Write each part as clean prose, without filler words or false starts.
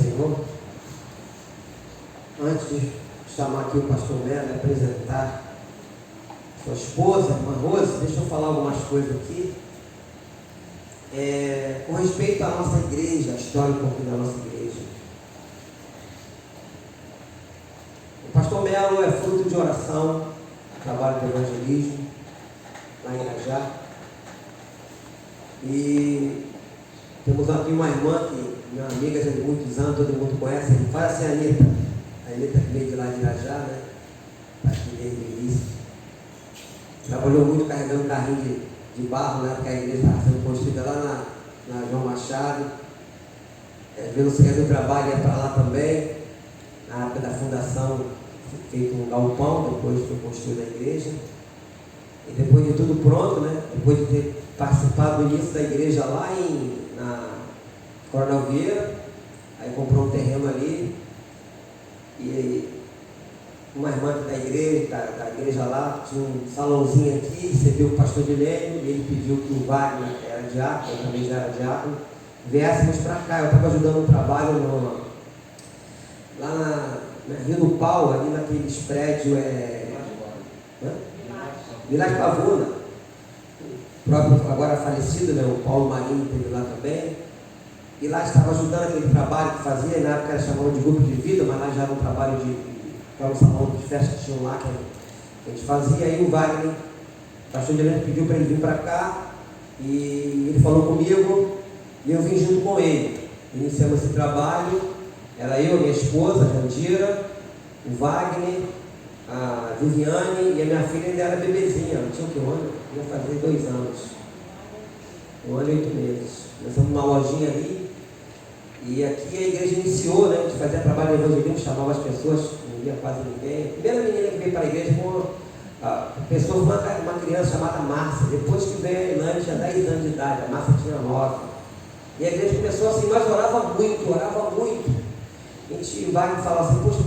Senhor. Antes de chamar aqui o pastor Melo e apresentar sua esposa, irmã Rose, deixa eu falar algumas coisas aqui. Com respeito à nossa igreja, a história um pouquinho da nossa igreja. O pastor Melo é fruto de oração, trabalho de evangelismo, lá em Irajá. E temos aqui uma irmã que, minha amiga de muitos anos, todo mundo conhece, fala assim, a Anitta que veio de lá de Irajá, né? Está aqui desde o início. Trabalhou muito carregando carrinho de barro, né? Porque a igreja estava sendo construída lá na João Machado. Pelo secretário do trabalho ia para lá também. Na época da fundação, feito um galpão, depois foi construída a igreja. E depois de tudo pronto, né? Depois de ter participado do início da igreja lá na Coronel Vieira, aí comprou um terreno ali. E uma irmã da igreja, da igreja lá, tinha um salãozinho aqui, recebeu o pastor Dilênio, e ele pediu que o Wagner, que era diácono, eu também já era diácono, viéssemos para cá. Eu estava ajudando um trabalho lá na Rio do Pau, ali naqueles prédios, Village Pavuna, o próprio agora falecido, né, o Paulo Marinho esteve lá também. E lá estava ajudando aquele trabalho que fazia, na época era chamado de grupo de vida, mas lá já era um trabalho era um salão de festa que tinham lá, que a gente fazia. Aí o Wagner, o pastor Dilênio, pediu para ele vir para cá, e ele falou comigo, e eu vim junto com ele. Iniciamos esse trabalho, era eu, minha esposa, a Jandira, o Wagner, a Viviane, e a minha filha ainda era bebezinha, ela tinha o que, um ano? Ia fazer 2 anos, 1 ano e 8 meses. Começamos uma lojinha ali, e aqui a igreja iniciou, né? A gente fazia trabalho de evangelismo, chamava as pessoas, não via quase ninguém. A primeira menina que veio para a igreja foi uma criança chamada Márcia. Depois que veio a Ilane, tinha 10 anos de idade, a Márcia tinha 9. E a igreja começou assim, mas orava muito. A gente vai e fala assim, poxa,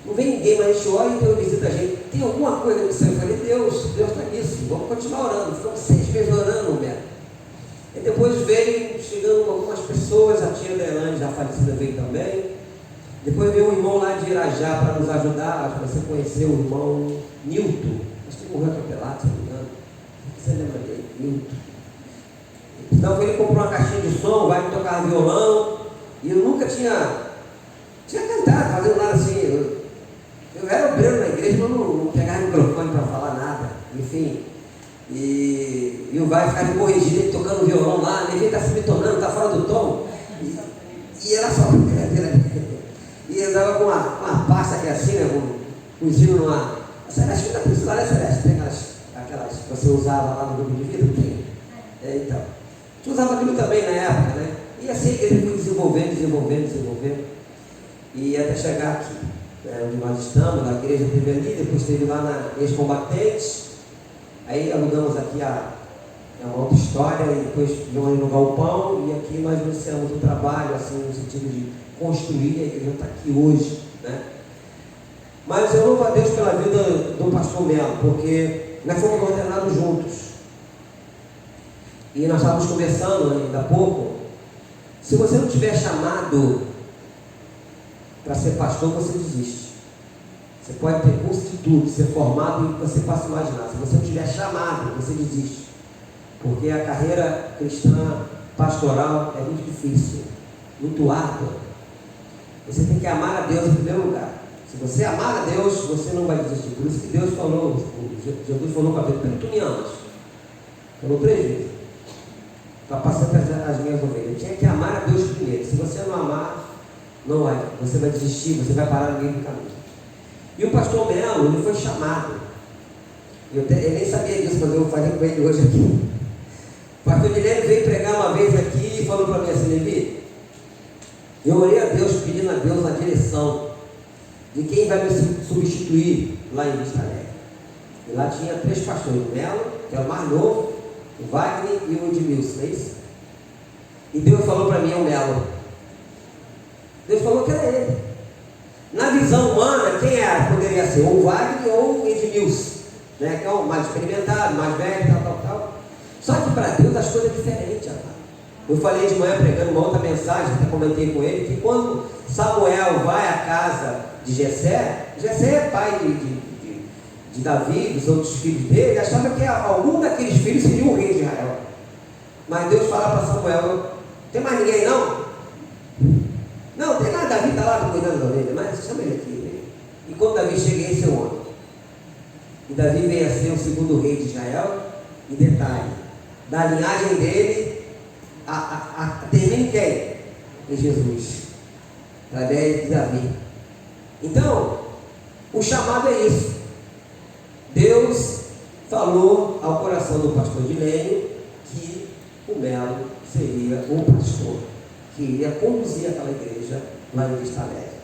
não vem ninguém, mas a gente ora e Deus visita a gente. Tem alguma coisa no céu? Eu falei, Deus está nisso, vamos continuar orando. Ficamos 6 meses orando, Humberto. E depois veio chegando algumas pessoas, a tia da Elane, já falecida, veio também. Depois veio um irmão lá de Irajá para nos ajudar. Acho que você conheceu o irmão Nilton, acho que morreu atropelado, se não me engano. Você lembra dele? Nilton. Então ele comprou uma caixinha de som, vai tocar violão, e eu nunca tinha cantado, fazendo nada assim. Eu era obreiro na igreja, mas não pegava microfone para falar nada, enfim. E o vai ficar me corrigindo, ele tocando violão lá, ninguém está se detonando, está fora do tom. E era só brincadeira. E andava com uma pasta que é assim, né, com os hinos numa. A Celeste ainda precisa, né, Celeste? Tem aquelas que você usava lá no grupo de vida? Tem. Então. A gente usava aquilo também na época, né? E assim a igreja foi desenvolvendo. E até chegar aqui, onde nós estamos, a igreja teve ali, depois teve lá na ex-combatentes. Aí alugamos aqui uma outra história, e depois viemos ali no galpão, e aqui nós iniciamos o trabalho, assim, no sentido de construir, a igreja está aqui hoje, né? Mas eu louvo a Deus pela vida do pastor Melo, porque nós fomos ordenados juntos. E nós estávamos conversando ainda há pouco, se você não tiver chamado para ser pastor, você desiste. Você pode ter curso de tudo, ser formado e você possa imaginar. Se você não tiver chamado, você desiste. Porque a carreira cristã, pastoral, é muito difícil, muito árdua. Você tem que amar a Deus em primeiro lugar. Se você amar a Deus, você não vai desistir. Por isso que Deus falou, Jesus falou com a Bíblia, tu me amas. Falou 3 vezes. Para passar as minhas ovelhas. Tinha que amar a Deus primeiro. Se você não amar, não vai. Você vai desistir, você vai parar no meio do caminho. E o pastor Melo, ele foi chamado. Ele nem sabia disso, mas eu vou fazer com ele hoje aqui. O pastor Dilênio veio pregar uma vez aqui e falou para mim assim, Levi, eu orei a Deus, pedindo a Deus a direção de quem vai me substituir lá em Vista Alegre. E lá tinha 3 pastores, o Melo, que era o mais novo, o Wagner e o Edmilson, não é isso? E Deus falou para mim, é o Melo. Deus falou que era ele. Na visão humana, quem era? Poderia ser ou o Wagner ou o Edmilson, né? Que é o mais experimentado, mais velho, tal. Só que para Deus as coisas são diferentes, rapaz. Eu falei de manhã pregando uma outra mensagem, até comentei com ele, que quando Samuel vai à casa de Jessé, Jessé é pai de Davi, dos outros filhos dele, achava que algum daqueles filhos seria o rei de Israel. Mas Deus fala para Samuel: tem mais ninguém não? Não, tem nada, Davi está lá cuidando da ovelha, mas chama ele aqui. Né? E quando Davi chega, esse é o homem. E Davi veio a ser o segundo rei de Israel. E detalhe, da linhagem dele, termina em quem? Em Jesus, através de Davi. Então, o chamado é isso. Deus falou ao coração do pastor Dilênio que o Melo seria um pastor que iria conduzir aquela igreja lá em Vista Alegre.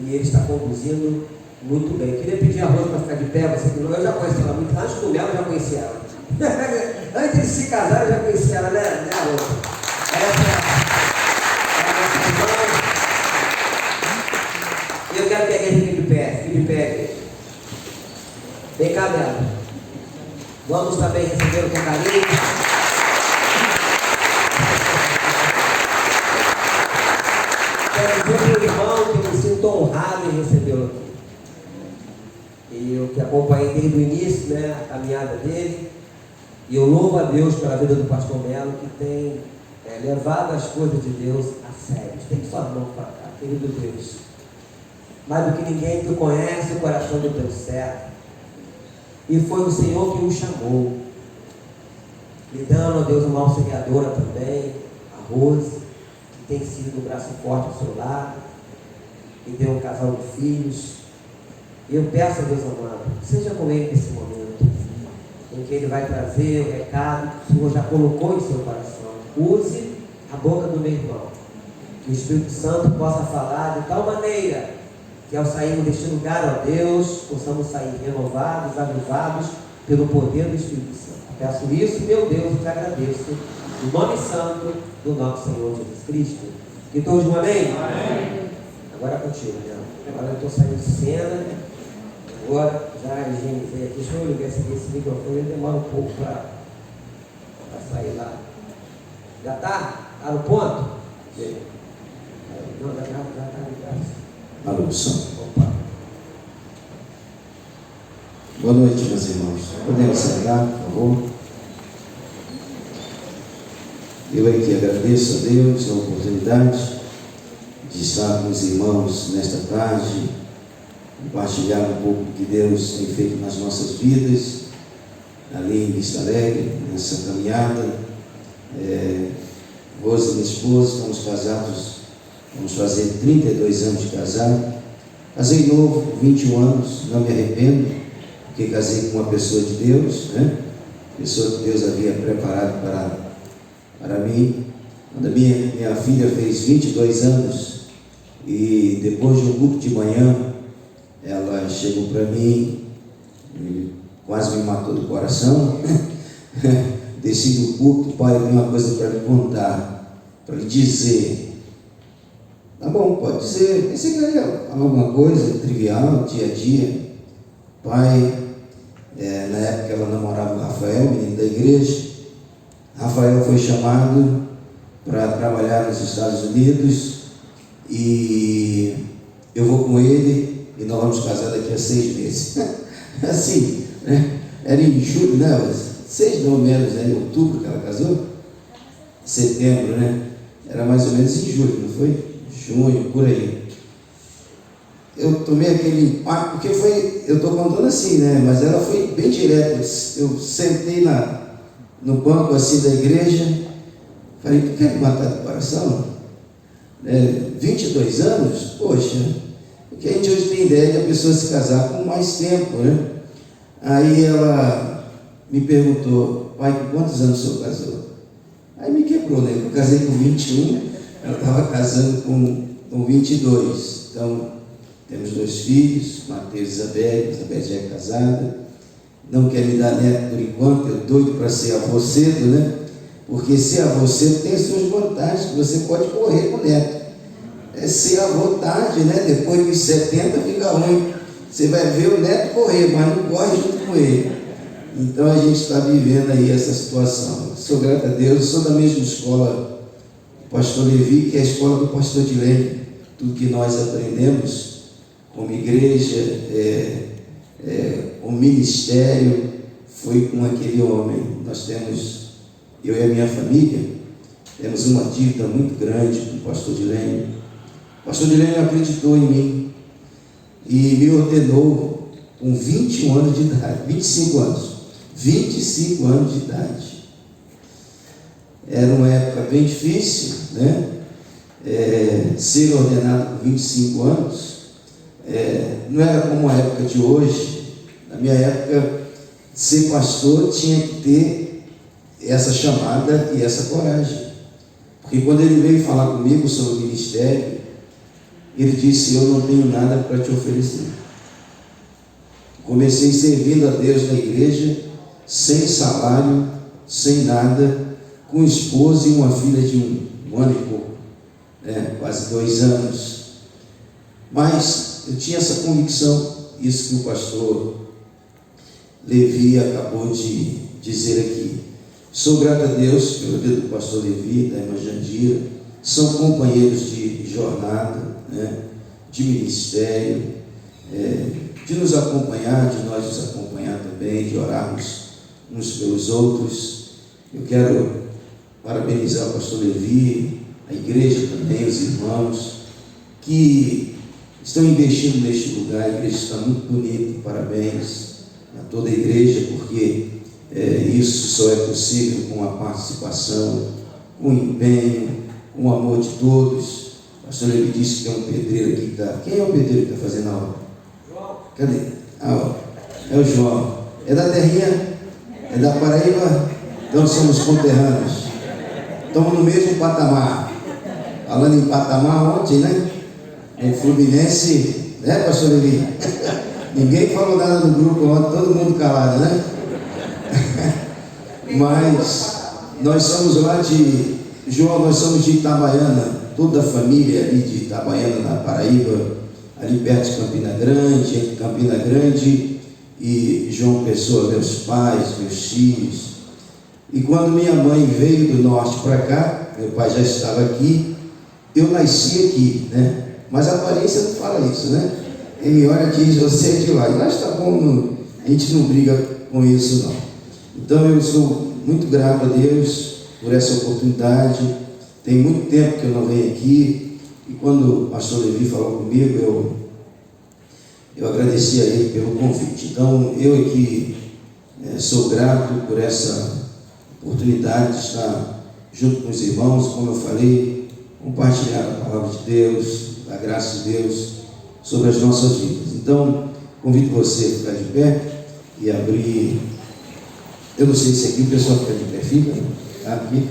E ele está conduzindo muito bem. Queria pedir a Rosa para ficar de pé. Você que não, eu já conheci ela muito antes do Melo, eu já conheci ela. Antes de se casar, eu já conheci ela, né, Rosa? Essa é a nossa irmã. E eu quero que a igreja fique de pé, igreja. Vem cá, Melo. Vamos também receber com carinho. Quero dizer para o irmão que eu me sinto honrado em recebê-lo aqui. E eu que acompanhei desde o início, né, a caminhada dele. E eu louvo a Deus pela vida do pastor Melo, que tem levado as coisas de Deus a sério. Tem sua mão para cá, querido Deus. Mais do que ninguém, tu conhece o coração do teu servo. E foi o Senhor que o chamou. Lhe dando a Deus uma auxiliadora também, a Rose, que tem sido um braço forte ao seu lado, e deu um casal de filhos. E eu peço a Deus amado, seja com ele nesse momento, em que ele vai trazer o recado que o Senhor já colocou em seu coração. Use a boca do meu irmão, que o Espírito Santo possa falar de tal maneira que ao sairmos deste lugar, ó Deus, possamos sair renovados, avivados pelo poder do Espírito Santo. Peço isso, meu Deus, e te agradeço, no nome santo do nosso Senhor Jesus Cristo. E todos um amém? Amém. Agora contigo, né? Agora eu estou saindo de cena. Agora já higienizei aqui. Deixa eu ligar esse microfone, ele demora um pouco para sair lá. Já está? Está no ponto? Não, já está ligado. Alô, som. Opa. Boa noite, meus irmãos. Podemos sentar, por favor? Eu aqui agradeço a Deus a oportunidade de estar com os irmãos nesta tarde, compartilhar um pouco do que Deus tem feito nas nossas vidas, ali em Vista Alegre, nessa caminhada. Rose, minha esposa, estamos casados, vamos fazer 32 anos de casado. Casei novo, 21 anos, não me arrependo, porque casei com uma pessoa de Deus, né? Pessoa que Deus havia preparado para mim. Quando a minha filha fez 22 anos, e depois de um culto de manhã, ela chegou para mim, quase me matou do coração. Desci do culto, pai, tem uma coisa para lhe contar, para lhe dizer. Tá bom, pode dizer. Pensei que ia falar alguma coisa trivial, dia a dia. Pai, na época ela namorava o Rafael, menino da igreja. Rafael foi chamado para trabalhar nos Estados Unidos e eu vou com ele e nós vamos casar daqui a 6 meses. Assim, né? Era em julho, né? 6 não menos, né? Em outubro que ela casou? Setembro, né? Era mais ou menos em julho, não foi? Junho, por aí. Eu tomei aquele impacto, porque foi, eu estou contando assim, né? Mas ela foi bem direta. Eu sentei no banco assim da igreja, falei, tu quer me matar do coração? 22 anos? Poxa, porque a gente hoje tem ideia de a pessoa se casar com mais tempo, né? Aí ela me perguntou, pai, com quantos anos o senhor casou? Aí me quebrou, né? Eu casei com 21, ela estava casando com 22. Então, temos 2 filhos, Mateus e Isabel. Isabel já é casada. Não quer me dar neto por enquanto, eu doido para ser avô cedo, né? Porque ser avô cedo tem as suas vantagens, você pode correr com o neto. Ser avô tarde, né? Depois dos 70 fica ruim. Você vai ver o neto correr, mas não corre junto com ele. Então a gente está vivendo aí essa situação. Sou grato a Deus, sou da mesma escola pastor Levi, que é a escola do pastor Dilene. Tudo que nós aprendemos como igreja, o ministério, foi com aquele homem. Nós temos, eu e a minha família, temos uma dívida muito grande com o pastor Dilene. O pastor Dilene acreditou em mim e me ordenou com 21 anos de idade, 25 anos. 25 anos de idade. Era uma época bem difícil, né? Ser ordenado com 25 anos não era como a época de hoje. Na minha época, ser pastor tinha que ter essa chamada e essa coragem. Porque quando ele veio falar comigo sobre o ministério, ele disse: eu não tenho nada para te oferecer. Comecei servindo a Deus na igreja, sem salário, sem nada, com esposa e uma filha de um ano e pouco, quase 2 anos. Mas eu tinha essa convicção, isso que o pastor Levi acabou de dizer aqui. Sou grato a Deus pelo dedo do pastor Levi, da irmã Jandira, são companheiros de jornada, de ministério, de nos acompanhar, de nós nos acompanhar também, de orarmos uns pelos outros. Eu quero parabenizar o pastor Levi, a igreja também, os irmãos que estão investindo neste lugar. A igreja está muito bonita, parabéns a toda a igreja, porque isso só é possível com a participação, com o empenho, com o amor de todos. O pastor Levi disse que é um pedreiro aqui que está. Quem é o pedreiro que está fazendo a obra? João. Cadê? É o João. É da terrinha? É da Paraíba? Então somos conterrâneos. Estamos no mesmo patamar. Falando em patamar, ontem, o Fluminense, pastor Levi? Ninguém falou nada no grupo ontem, todo mundo calado, Mas nós somos lá João, nós somos de Itabaiana, toda a família ali de Itabaiana, na Paraíba, ali perto de Campina Grande, entre Campina Grande e João Pessoa, meus pais, meus filhos. E quando minha mãe veio do norte para cá, meu pai já estava aqui, eu nasci aqui, Mas a aparência não fala isso, Quem me olha diz: você é de lá. E lá está bom, a gente não briga com isso, não. Então eu sou muito grato a Deus por essa oportunidade. Tem muito tempo que eu não venho aqui, e quando o pastor Levi falou comigo, eu agradeci a ele pelo convite. Então eu aqui sou grato por essa oportunidade de estar junto com os irmãos, como eu falei, compartilhar a palavra de Deus, a graça de Deus sobre as nossas vidas. Então convido você a ficar de pé e abrir. Eu não sei se aqui o pessoal fica de pé, fica? Aqui.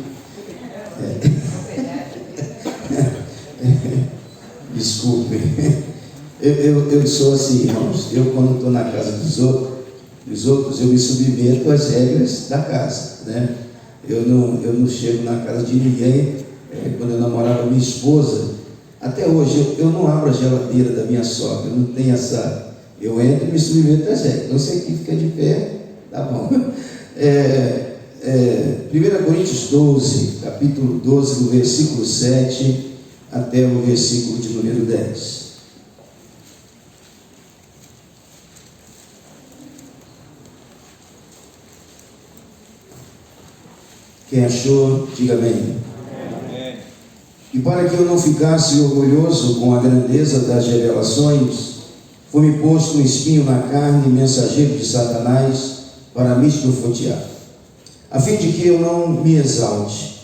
Desculpe. Eu sou assim, irmãos. Eu, quando estou na casa dos outros, eu me submeto às regras da casa, Eu não chego na casa de ninguém. Quando eu namorava minha esposa, até hoje, eu não abro a geladeira da minha sogra. Eu não tenho essa. Eu entro e me submeto às regras. Então, você aqui fica de pé, tá bom. 1 Coríntios 12, capítulo 12, do versículo 7 até o versículo de número 10. Quem achou, diga amém. Amém. E para que eu não ficasse orgulhoso com a grandeza das revelações, foi-me posto um espinho na carne, mensageiro de Satanás, para me esbofetear, a fim de que eu não me exalte.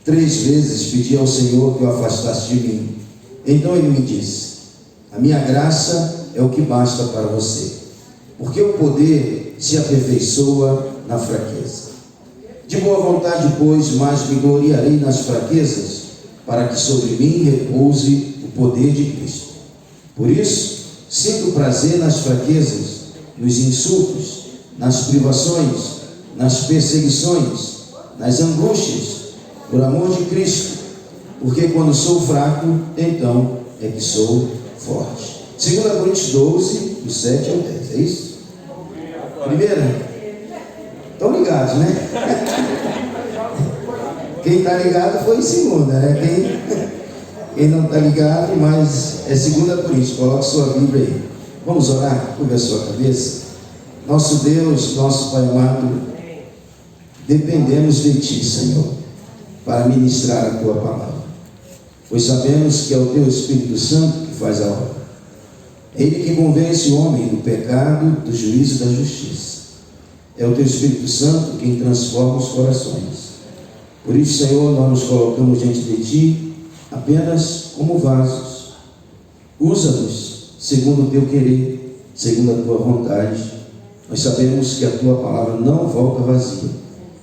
3 vezes pedi ao Senhor que o afastasse de mim. Então ele me disse: a minha graça é o que basta para você, porque o poder se aperfeiçoa na fraqueza. De boa vontade, pois, mais me gloriarei nas fraquezas, para que sobre mim repouse o poder de Cristo. Por isso, sinto prazer nas fraquezas, nos insultos, nas privações, nas perseguições, nas angústias, por amor de Cristo, porque quando sou fraco, então é que sou forte. 2 Coríntios 12, do 7 ao 10, é isso? Primeira? Estão ligados, Quem está ligado foi em segunda, né? Quem não está ligado, mas é 2 Coríntios. Coloque sua Bíblia aí. Vamos orar? Curva a sua cabeça. Nosso Deus, nosso Pai amado, dependemos de Ti, Senhor, para ministrar a Tua palavra, pois sabemos que é o Teu Espírito Santo que faz a obra. É Ele que convence o homem do pecado, do juízo e da justiça. É o Teu Espírito Santo quem transforma os corações. Por isso, Senhor, nós nos colocamos diante de Ti apenas como vasos. Usa-nos segundo o Teu querer, segundo a Tua vontade. Nós sabemos que a Tua palavra não volta vazia,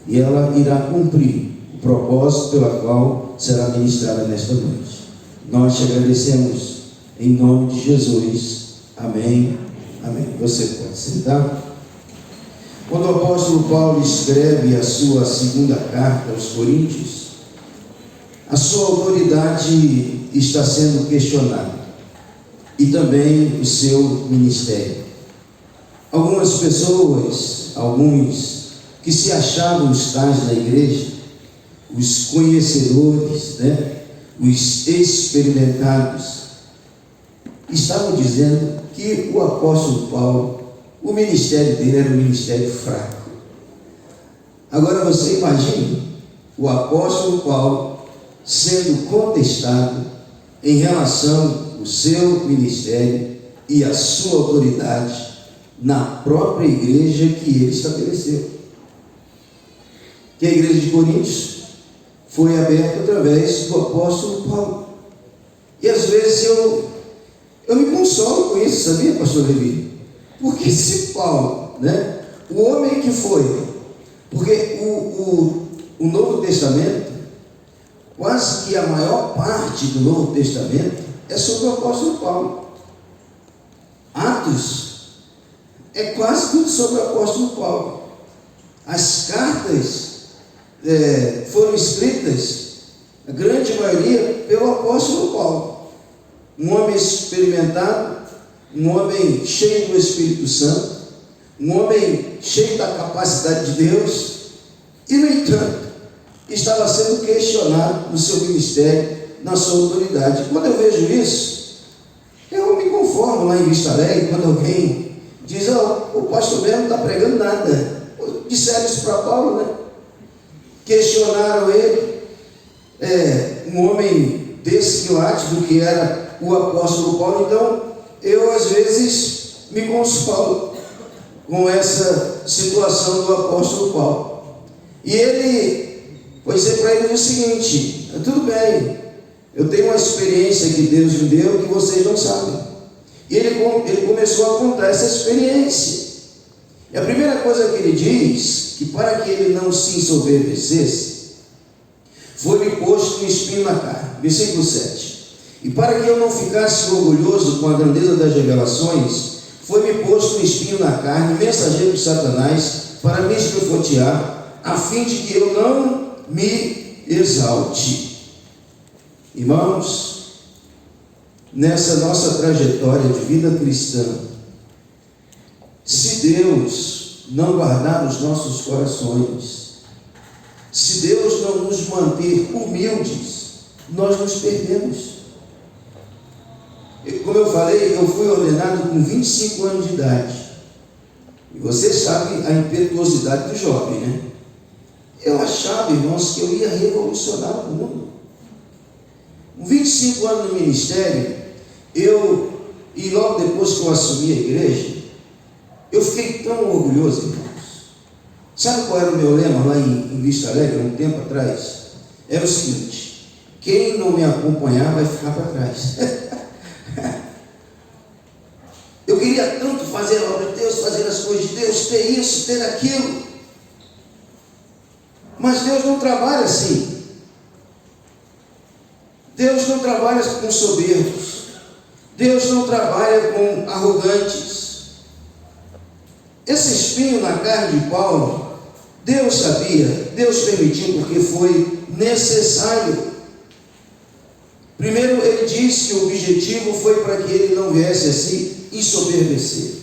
e ela irá cumprir o propósito pela qual será ministrada nesta noite. Nós te agradecemos em nome de Jesus. Amém. Amém. Você pode sentar. Quando o apóstolo Paulo escreve a sua segunda carta aos Coríntios, a sua autoridade está sendo questionada, e também o seu ministério. Algumas pessoas, alguns que se achavam os tais na igreja, os conhecedores, os experimentados, estavam dizendo que o apóstolo Paulo, o ministério dele era um ministério fraco. Agora você imagina o apóstolo Paulo sendo contestado em relação ao seu ministério e a sua autoridade na própria igreja que ele estabeleceu. Que a igreja de Coríntios foi aberta através do apóstolo Paulo. E às vezes eu me consolo com isso, sabia, pastor Levi? Porque se Paulo, o homem que foi, porque o Novo Testamento, quase que a maior parte do Novo Testamento é sobre o apóstolo Paulo. Atos é quase tudo sobre o apóstolo Paulo. As cartas foram escritas, a grande maioria, pelo apóstolo Paulo. Um homem experimentado, um homem cheio do Espírito Santo, um homem cheio da capacidade de Deus, e no entanto, estava sendo questionado no seu ministério, na sua autoridade. Quando eu vejo isso, eu me conformo lá em Vista Alegre, quando alguém diz: o pastor Belo não está pregando nada. Disseram isso para Paulo, questionaram ele, um homem desse quilate do que era o apóstolo Paulo. Então eu às vezes me consolo com essa situação do apóstolo Paulo, e ele foi dizer para ele o seguinte: tudo bem, eu tenho uma experiência que Deus me deu que vocês não sabem. E ele começou a contar essa experiência, e a primeira coisa que ele diz, que para que ele não se ensoberbecesse, foi-lhe posto um espinho na carne. Versículo 7. E para que eu não ficasse orgulhoso com a grandeza das revelações, foi-me posto um espinho na carne, mensageiro de Satanás, para me esbofetear, a fim de que eu não me exalte. Irmãos, nessa nossa trajetória de vida cristã, se Deus não guardar os nossos corações, se Deus não nos manter humildes, nós nos perdemos. Como eu falei, eu fui ordenado com 25 anos de idade. E você sabe a impetuosidade do jovem, Eu achava, irmãos, que eu ia revolucionar o mundo. Com 25 anos no ministério, e logo depois que eu assumi a igreja, eu fiquei tão orgulhoso, irmãos. Sabe qual era o meu lema lá em Vista Alegre, um tempo atrás? Era o seguinte: quem não me acompanhar vai ficar para trás. Eu queria tanto fazer a obra de Deus, fazer as coisas de Deus, ter isso, ter aquilo. Mas Deus não trabalha assim. Deus não trabalha com soberbos. Deus não trabalha com arrogantes. Esse espinho na carne de Paulo, Deus sabia, Deus permitiu porque foi necessário. Primeiro ele disse que o objetivo foi para que ele não viesse a se ensoberbecer.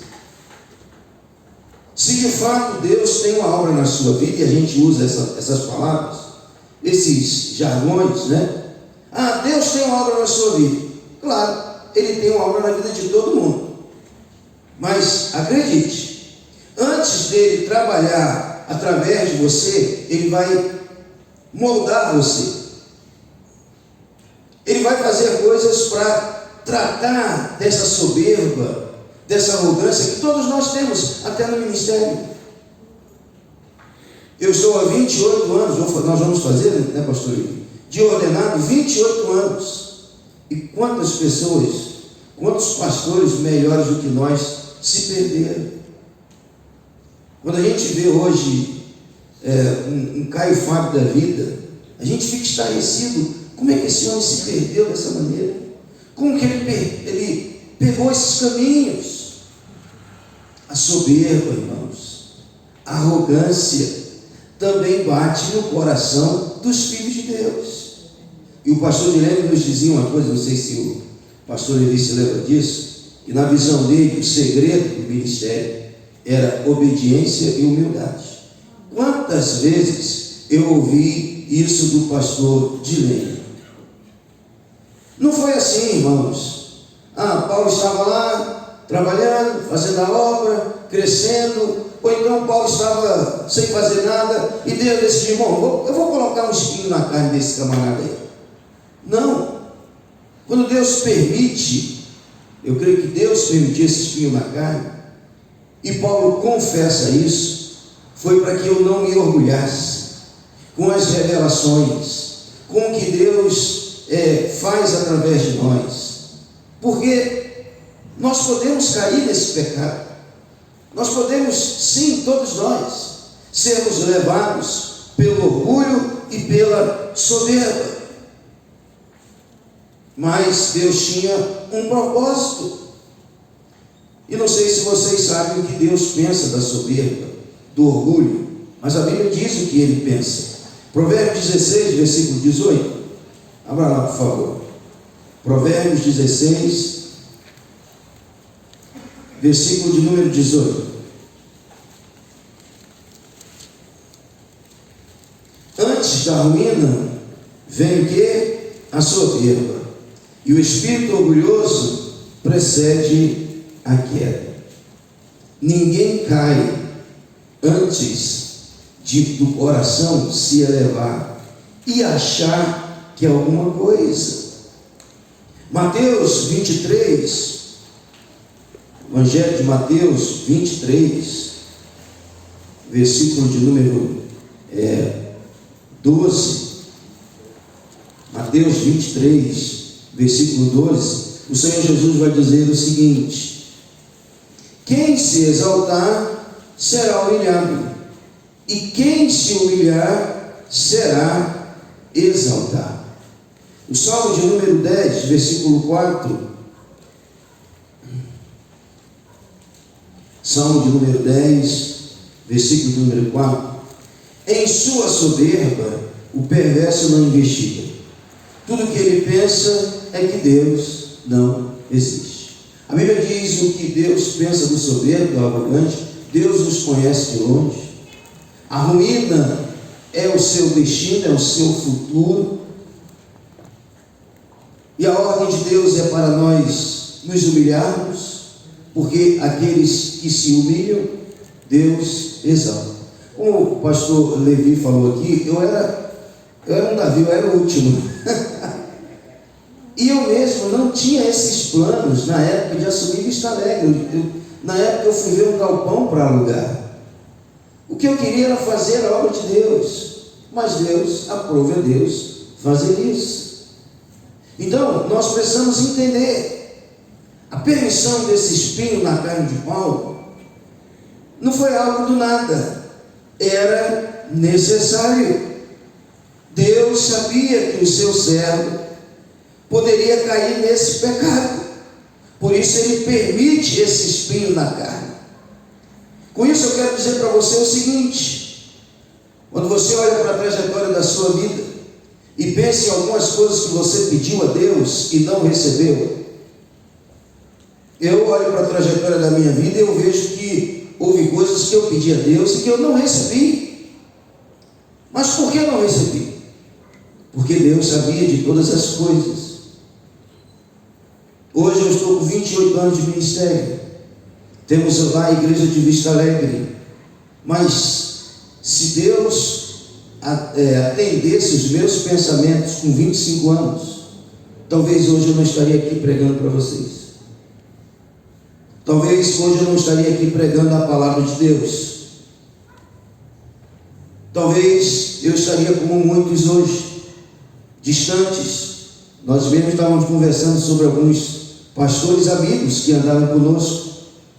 Se de fato Deus tem uma obra na sua vida, e a gente usa essas palavras, esses jargões, né? Ah, Deus tem uma obra na sua vida. Claro, Ele tem uma obra na vida de todo mundo. Mas acredite, antes dele trabalhar através de você, Ele vai moldar você. Ele vai fazer coisas para tratar dessa soberba, dessa arrogância que todos nós temos, até no ministério. Eu estou há 28 anos, nós vamos fazer, né, pastor, de ordenado 28 anos. E quantas pessoas, quantos pastores melhores do que nós se perderam? Quando a gente vê hoje um Caio Fábio da vida, a gente fica estarrecido. Como é que esse homem se perdeu dessa maneira? Como que ele pegou esses caminhos? A soberba, irmãos, a arrogância também bate no coração dos filhos de Deus. E o pastor Guilherme nos dizia uma coisa, não sei se o pastor Levi se lembra disso, que na visão dele o segredo do ministério era obediência e humildade. Quantas vezes eu ouvi isso do pastor Guilherme? Não foi assim, irmãos. Paulo estava lá trabalhando, fazendo a obra, crescendo. Ou então Paulo estava sem fazer nada e Deus decidiu, irmão, eu vou colocar um espinho na carne desse camarada aí. Não. Quando Deus permite, eu creio que Deus permitiu esse espinho na carne, e Paulo confessa isso, foi para que eu não me orgulhasse com as revelações, com o que Deus faz através de nós. Porque nós podemos cair nesse pecado. Nós podemos, sim, todos nós, sermos levados pelo orgulho e pela soberba. Mas Deus tinha um propósito. E não sei se vocês sabem o que Deus pensa da soberba, do orgulho, mas a Bíblia diz o que Ele pensa. Provérbios 16, versículo 18. Abra lá, por favor. Provérbios 16, versículo de número 18. Antes da ruína vem o que? A soberba. E o espírito orgulhoso precede a queda. Ninguém cai antes do coração se elevar e achar que é alguma coisa. Mateus 23, Evangelho de Mateus 23, versículo de número 12. Mateus 23, versículo 12, o Senhor Jesus vai dizer o seguinte: quem se exaltar será humilhado, e quem se humilhar será exaltado. O Salmo de número 10, versículo 4. Salmo de número 10, versículo de número 4. Em sua soberba, o perverso não investiga. Tudo que ele pensa é que Deus não existe. A Bíblia diz o que Deus pensa do soberbo, do arrogante. Deus nos conhece de longe. A ruína é o seu destino, é o seu futuro. E a ordem de Deus é para nós nos humilharmos, porque aqueles que se humilham, Deus exalta. Como o pastor Levi falou aqui, eu era um Davi, eu era o último. E eu mesmo não tinha esses planos na época de assumir Vista Alegre. Na época eu fui ver um galpão para alugar. O que eu queria era fazer a obra de Deus, mas Deus aprove a Deus fazer isso. Então nós precisamos entender, a permissão desse espinho na carne de Paulo não foi algo do nada, era necessário. Deus sabia que o seu servo poderia cair nesse pecado, por isso Ele permite esse espinho na carne. Com isso eu quero dizer para você o seguinte: quando você olha para a trajetória da sua vida e pensa em algumas coisas que você pediu a Deus e não recebeu, eu olho para a trajetória da minha vida e eu vejo que houve coisas que eu pedi a Deus e que eu não recebi. Mas por que não recebi? porque Deus sabia de todas as coisas. Hoje eu estou com 28 anos de ministério. Temos lá a igreja de Vista Alegre. Mas se Deus atendesse os meus pensamentos com 25 anos, talvez hoje eu não estaria aqui pregando para vocês. Talvez hoje eu não estaria aqui pregando a palavra de Deus. Talvez eu estaria como muitos hoje, distantes. Nós mesmos estávamos conversando sobre alguns pastores amigos que andaram conosco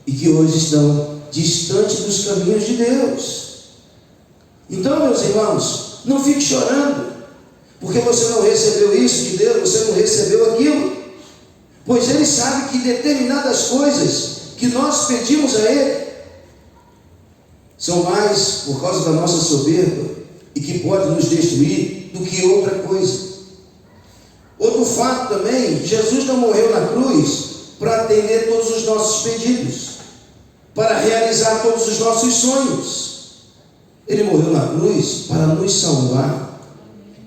e que hoje estão distantes dos caminhos de Deus. Então, meus irmãos, não fique chorando, porque você não recebeu isso de Deus, você não recebeu aquilo, pois Ele sabe que determinadas coisas que nós pedimos a Ele são mais por causa da nossa soberba e que pode nos destruir do que outra coisa. Outro fato também, Jesus não morreu na cruz para atender todos os nossos pedidos, para realizar todos os nossos sonhos. Ele morreu na cruz para nos salvar,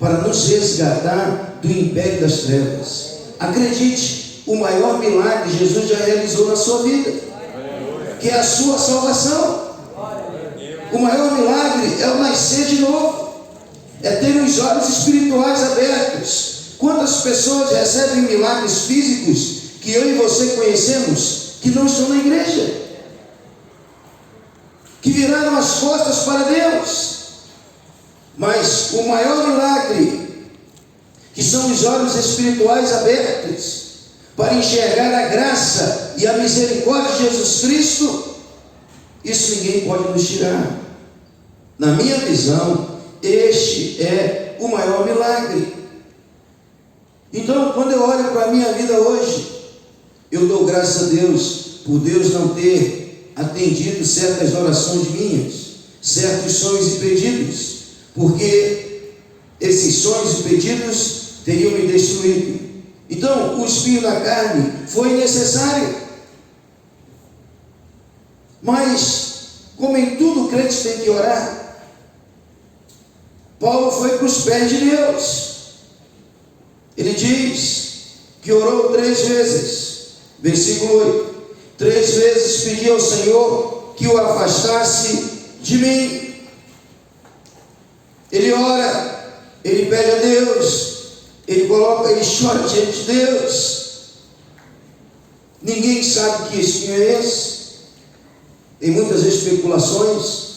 para nos resgatar do império das trevas. Acredite, o maior milagre Jesus já realizou na sua vida, que é a sua salvação. O maior milagre é o nascer de novo, é ter os olhos espirituais abertos. Quantas pessoas recebem milagres físicos que eu e você conhecemos, que não estão na igreja, que viraram as costas para Deus? Mas o maior milagre, que são os olhos espirituais abertos para enxergar a graça e a misericórdia de Jesus Cristo, isso ninguém pode nos tirar. Na minha visão, este é o maior milagre. Então, quando eu olho para a minha vida hoje, eu dou graças a Deus por Deus não ter atendido certas orações minhas, certos sonhos e pedidos, porque esses sonhos e pedidos teriam me destruído. Então, o espinho na carne foi necessário. Mas, como em tudo o crente tem que orar, Paulo foi para os pés de Deus. Ele diz que orou 3 vezes, versículo 8: 3 vezes pedi ao Senhor que o afastasse de mim. Ele ora, ele pede a Deus, ele chora diante de Deus. Ninguém sabe que espinho é esse. Tem muitas especulações,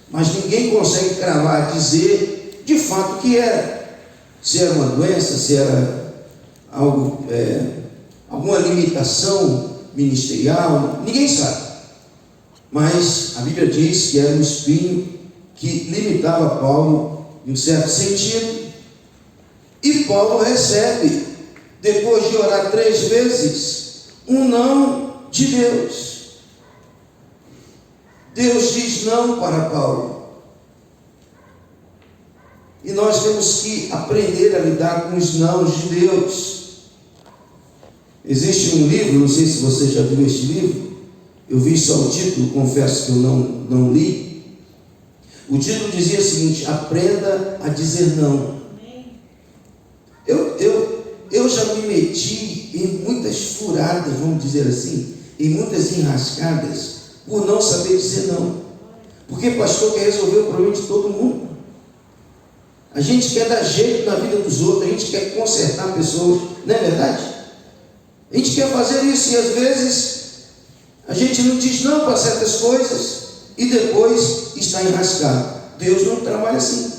mas ninguém consegue cravar, dizer de fato o que era. Se era uma doença, se era algo, alguma limitação ministerial, ninguém sabe. Mas a Bíblia diz que era um espinho que limitava Paulo em um certo sentido. E Paulo recebe, depois de orar 3 vezes, um não de Deus. Deus diz não para Paulo. E nós temos que aprender a lidar com os nãos de Deus. Existe um livro, não sei se você já viu este livro, eu vi só o título, confesso que eu não li. O título dizia o seguinte: aprenda a dizer não. Eu já me meti em muitas furadas, vamos dizer assim, em muitas enrascadas, por não saber dizer não. Porque pastor quer resolver o problema de todo mundo. A gente quer dar jeito na vida dos outros, a gente quer consertar pessoas, não é verdade? A gente quer fazer isso e às vezes a gente não diz não para certas coisas e depois está enrascado. Deus não trabalha assim.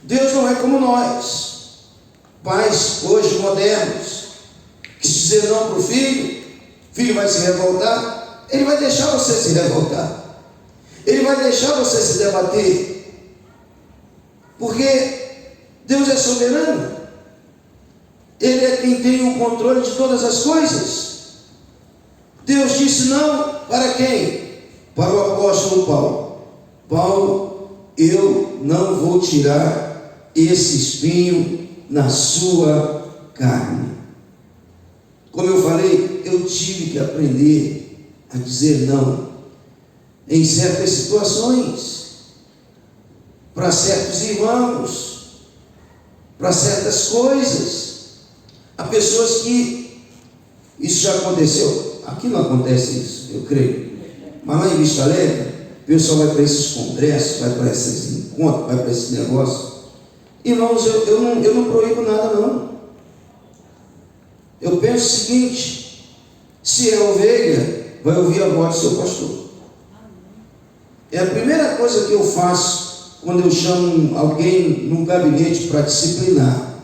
Deus não é como nós, pais hoje modernos, que se dizer não para o filho vai se revoltar, ele vai deixar você se revoltar, ele vai deixar você se debater, porque Deus é soberano, Ele é quem tem o controle de todas as coisas. Deus disse não para quem? Para o apóstolo Paulo. Paulo, eu não vou tirar esse espinho na sua carne. Como eu falei, eu tive que aprender a dizer não em certas situações, para certos irmãos, para certas coisas. Há pessoas que, isso já aconteceu, aqui não acontece isso, eu creio, mas lá em Vista Alegre, o pessoal vai para esses congressos, vai para esses encontros, vai para esse negócio. Irmãos, eu não proíbo nada não. Eu penso o seguinte: se é ovelha, vai ouvir a voz do seu pastor. É a primeira coisa que eu faço quando eu chamo alguém num gabinete para disciplinar.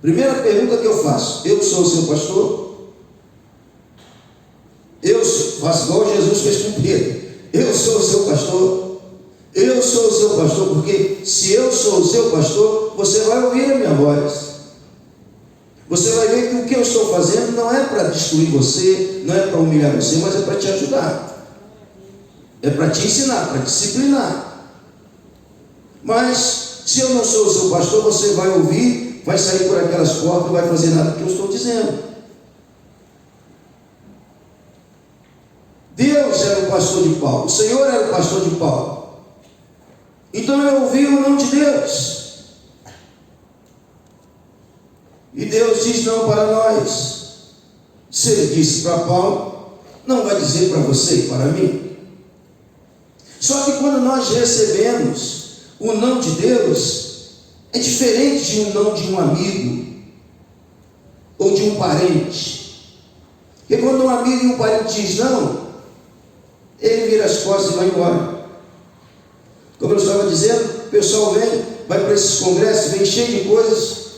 Primeira pergunta que eu faço: eu sou o seu pastor? Eu faço igual Jesus fez com Pedro: eu sou o seu pastor? Eu sou o seu pastor, porque se eu sou o seu pastor, você vai ouvir a minha voz. Você vai ver que o que eu estou fazendo não é para destruir você, não é para humilhar você, mas é para te ajudar, é para te ensinar, para disciplinar. Mas se eu não sou o seu pastor, você vai ouvir, vai sair por aquelas portas, não vai fazer nada do que eu estou dizendo. Deus era o pastor de Paulo, o Senhor era o pastor de Paulo. Então eu ouvi o não de Deus. E Deus diz não para nós. Se Ele disse para Paulo, não vai dizer para você e para mim. Só que quando nós recebemos o não de Deus, é diferente de um não de um amigo ou de um parente. Porque quando um amigo e um parente diz não, ele vira as costas e vai embora. Como eu estava dizendo, o pessoal vem, vai para esses congressos, vem cheio de coisas.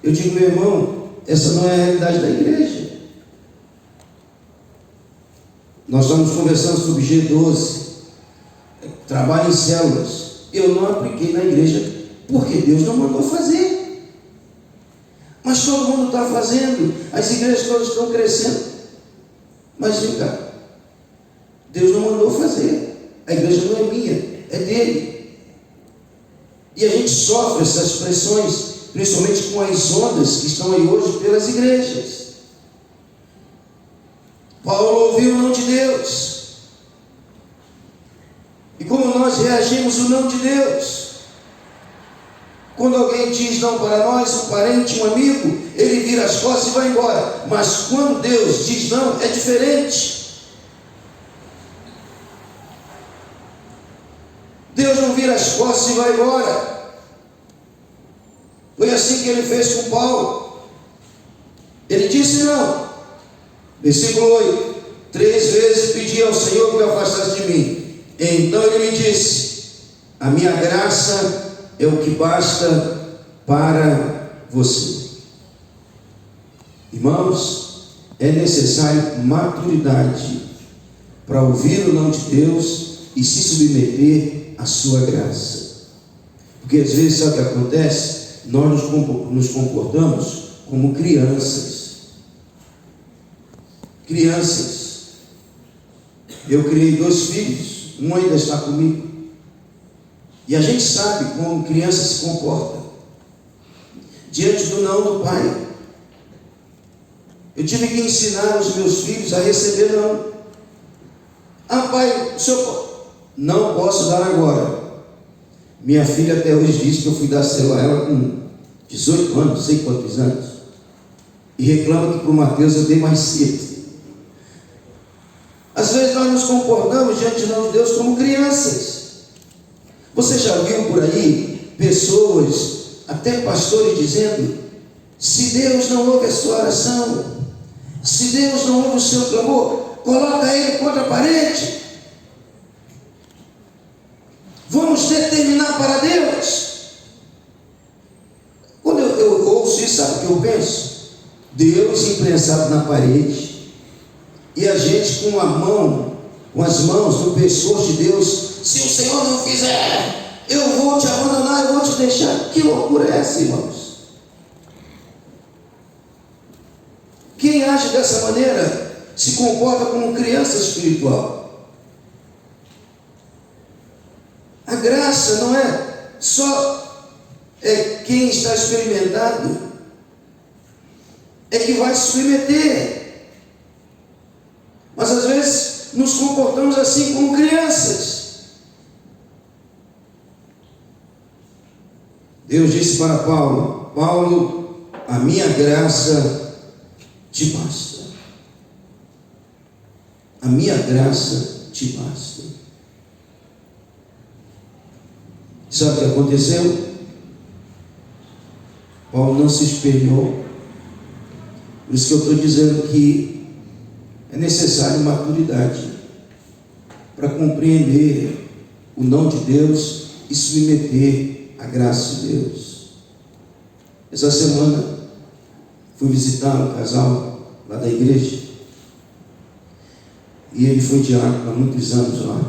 Eu digo: meu irmão, essa não é a realidade da igreja. Nós estamos conversando sobre G12, trabalho em células. Eu não apliquei na igreja porque Deus não mandou fazer. Mas todo mundo está fazendo, as igrejas todas estão crescendo. Mas vem cá, Deus não mandou fazer. A igreja não é minha, é dele. E a gente sofre essas pressões, principalmente com as ondas que estão aí hoje pelas igrejas. Paulo ouviu o não de Deus. E como nós reagimos ao não de Deus? Quando alguém diz não para nós, um parente, um amigo, ele vira as costas e vai embora. Mas quando Deus diz não, é diferente. Deus não vira as costas e vai embora. Foi assim que ele fez com Paulo. Ele disse não. Versículo 8: 3 vezes pedi ao Senhor que me afastasse de mim. Então ele me disse: a minha graça é o que basta para você. Irmãos, é necessário maturidade para ouvir o não de Deus e se submeter à sua graça. Porque às vezes, sabe o que acontece? Nós nos comportamos como crianças. Eu criei 2 filhos, um ainda está comigo. E a gente sabe como criança se comporta diante do não do pai. Eu tive que ensinar os meus filhos a receber não. Ah, pai, o senhor não posso dar agora. Minha filha até hoje diz que eu fui dar celular a ela com 18 anos, não sei quantos anos, e reclama que para o Mateus eu dei mais cedo. Às vezes nós nos comportamos diante de Deus como crianças. Você já viu por aí pessoas, até pastores, dizendo: se Deus não ouve a sua oração, se Deus não ouve o seu clamor, coloca ele contra a parede. Vamos determinar para Deus. Quando eu ouço isso, sabe o que eu penso? Deus imprensado na parede e a gente com as mãos no pescoço de Deus. Se o Senhor não fizer, eu vou te abandonar, eu vou te deixar. Que loucura é essa, irmãos? Quem age dessa maneira se comporta como criança espiritual. A graça não é só quem está experimentado é que vai se submeter. Mas às vezes nos comportamos assim como crianças. Deus disse para Paulo: Paulo, a minha graça te basta. A minha graça te basta. Sabe o que aconteceu? Paulo não se espelhou. Por isso que eu estou dizendo que é necessário maturidade para compreender o não de Deus e submeter à graça de Deus. Essa semana fui visitar um casal lá da igreja e ele foi diácono há muitos anos lá.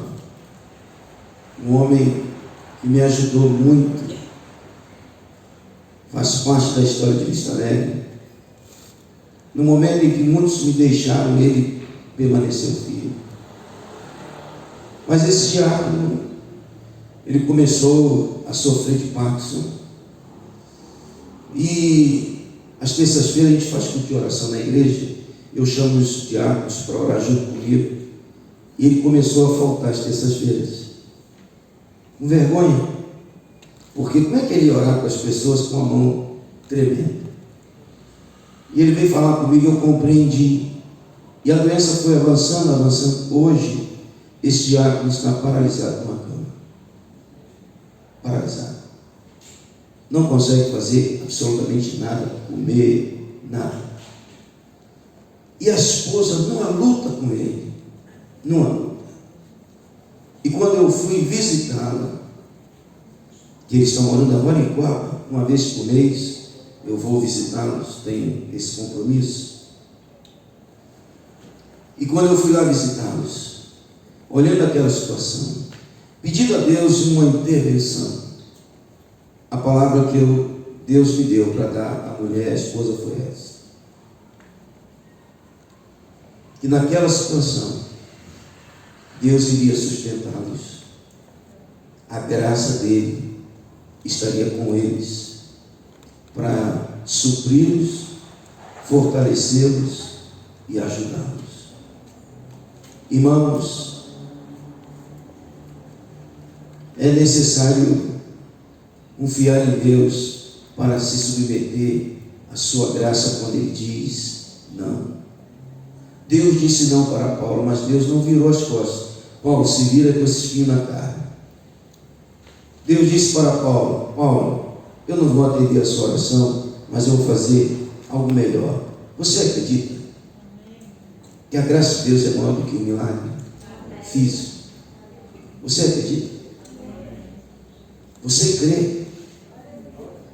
Um homem que me ajudou muito, faz parte da história de Vista Alegre. No momento em que muitos me deixaram, ele permaneceu firme. Mas esse diácono, ele começou a sofrer de Parkinson. E às terças-feiras a gente faz culto de oração na igreja. Eu chamo os diáconos para orar junto comigo. E ele começou a faltar às terças-feiras. Com vergonha. Porque como é que ele ia orar com as pessoas com a mão tremendo? E ele veio falar comigo e eu compreendi. E a doença foi avançando, avançando. Hoje, esse diácono está paralisado numa cama. Paralisado. Não consegue fazer absolutamente nada, comer, nada. E a esposa numa luta com ele. Numa luta. E quando eu fui visitá-la, que eles estão morando agora em Coapa, uma vez por mês, eu vou visitá-los, tenho esse compromisso. E quando eu fui lá visitá-los, olhando aquela situação, pedindo a Deus uma intervenção, a palavra que Deus me deu para dar à mulher, à esposa, foi essa: que naquela situação, Deus iria sustentá-los, a graça dele estaria com eles, para supri-los, fortalecê-los e ajudá-los. Irmãos, é necessário confiar em Deus para se submeter à sua graça quando Ele diz não. Deus disse não para Paulo, mas Deus não virou as costas. Paulo, se vira com esse espinho na carne. Deus disse para Paulo: Paulo, eu não vou atender a sua oração, mas eu vou fazer algo melhor. Você acredita que a graça de Deus é maior do que o milagre físico? Você acredita? Você crê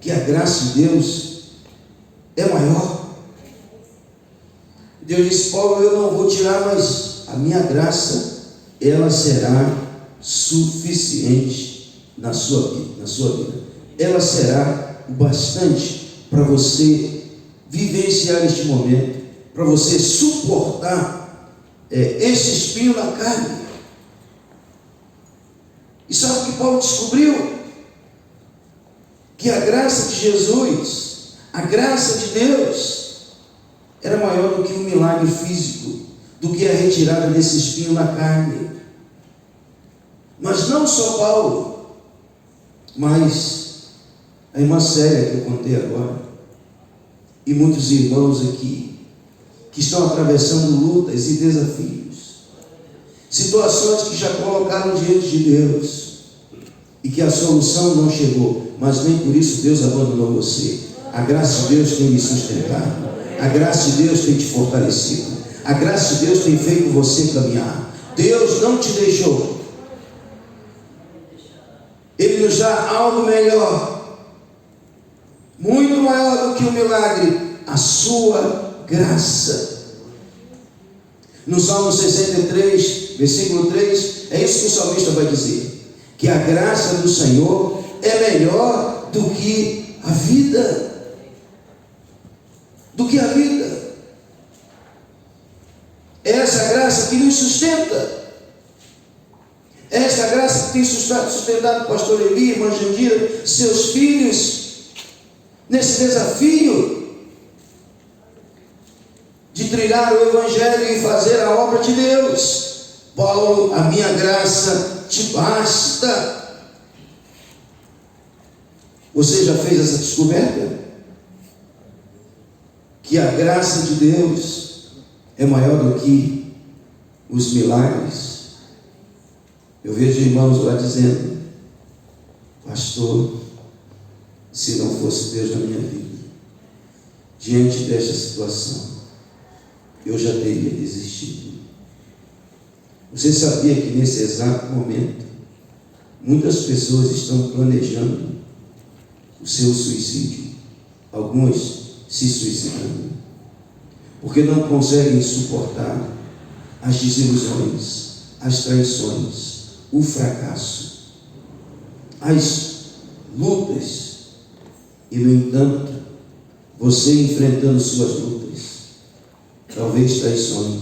que a graça de Deus é maior? Deus disse: Paulo, eu não vou tirar, mas a minha graça, ela será suficiente na sua vida. Ela será o bastante para você vivenciar este momento, para você suportar esse espinho na carne. E sabe o que Paulo descobriu? Que a graça de Jesus, a graça de Deus, era maior do que o milagre físico, do que a retirada desse espinho na carne. Mas não só Paulo, mas a irmã Célia, que eu contei agora, e muitos irmãos aqui, que estão atravessando lutas e desafios, situações que já colocaram diante de Deus, e que a solução não chegou, mas nem por isso Deus abandonou você. A graça de Deus tem lhe sustentado, a graça de Deus tem te fortalecido, a graça de Deus tem feito você caminhar. Deus não te deixou. Ele nos dá algo melhor, muito maior do que o milagre, a sua graça. No Salmo 63, versículo 3, é isso que o salmista vai dizer: que a graça do Senhor é melhor do que a vida. Do que a vida. É essa graça que nos sustenta. É essa graça que tem sustentado o pastor Eli, irmã Jandira, seus filhos, nesse desafio de trilhar o Evangelho e fazer a obra de Deus. Paulo, a minha graça te basta. Você já fez essa descoberta? que a graça de Deus é maior do que os milagres. Eu vejo irmãos lá dizendo: pastor, se não fosse Deus na minha vida, diante desta situação, eu já teria desistido. Você sabia que nesse exato momento, muitas pessoas estão planejando o seu suicídio, algumas se suicidando, porque não conseguem suportar as desilusões, as traições, o fracasso, as lutas. E no entanto, você enfrentando suas lutas, talvez traições,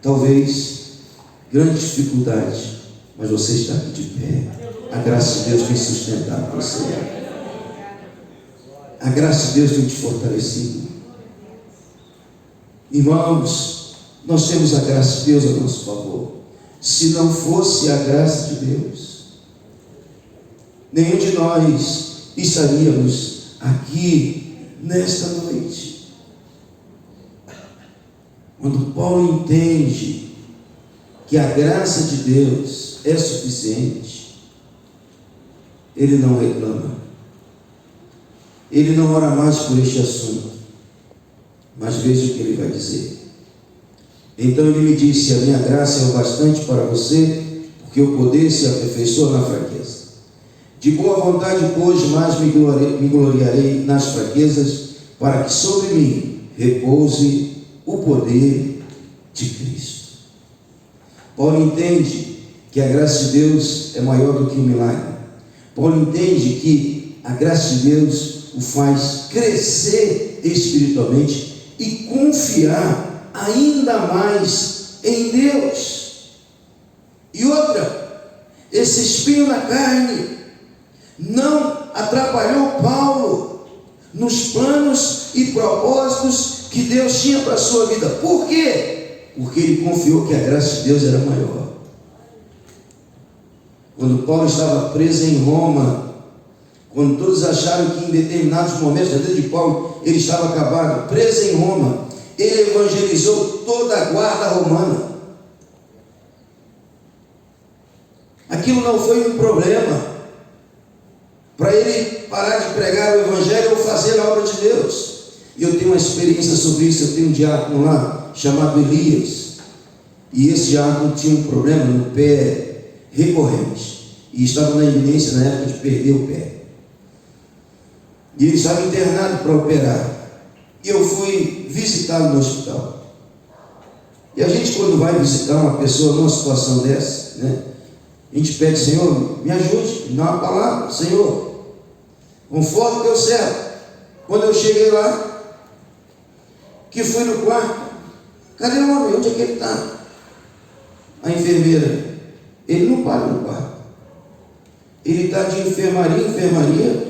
talvez grandes dificuldades, mas você está aqui de pé. A graça de Deus tem sustentado você. A graça de Deus tem te fortalecido. Irmãos, nós temos a graça de Deus a nosso favor. Se não fosse a graça de Deus, nenhum de nós estaríamos aqui nesta noite. Quando Paulo entende que a graça de Deus é suficiente, ele não reclama, ele não ora mais por este assunto, mas veja o que ele vai dizer. Então ele me disse: a minha graça é o bastante para você, porque o poder se aperfeiçoa na fraqueza. De boa vontade, pois, mais me gloriarei nas fraquezas, para que sobre mim repouse o poder de Cristo. Paulo entende que a graça de Deus é maior do que o milagre. Paulo entende que a graça de Deus o faz crescer espiritualmente e confiar ainda mais em Deus. E outra, esse espinho na carne não atrapalhou Paulo nos planos e propósitos que Deus tinha para a sua vida. Por quê? Porque ele confiou que a graça de Deus era maior. Quando Paulo estava preso em Roma, quando todos acharam que em determinados momentos da vida de Paulo ele estava acabado, preso em Roma, ele evangelizou toda a guarda romana. Aquilo não foi um problema para ele parar de pregar o evangelho ou fazer a obra de Deus. E eu tenho uma experiência sobre isso. Eu tenho um diácono lá chamado Elias, e esse diácono tinha um problema no pé recorrente e estava na iminência na época de perder o pé, e ele estava internado para operar. E eu fui visitá-lo no hospital. E a gente, quando vai visitar uma pessoa numa situação dessa, né, a gente pede: Senhor, me ajude, me dá uma palavra, Senhor, conforta o teu servo. Quando eu cheguei lá, que fui no quarto, cadê o homem? Onde é que ele está? A enfermeira: ele não para no quarto, ele está de enfermaria em enfermaria,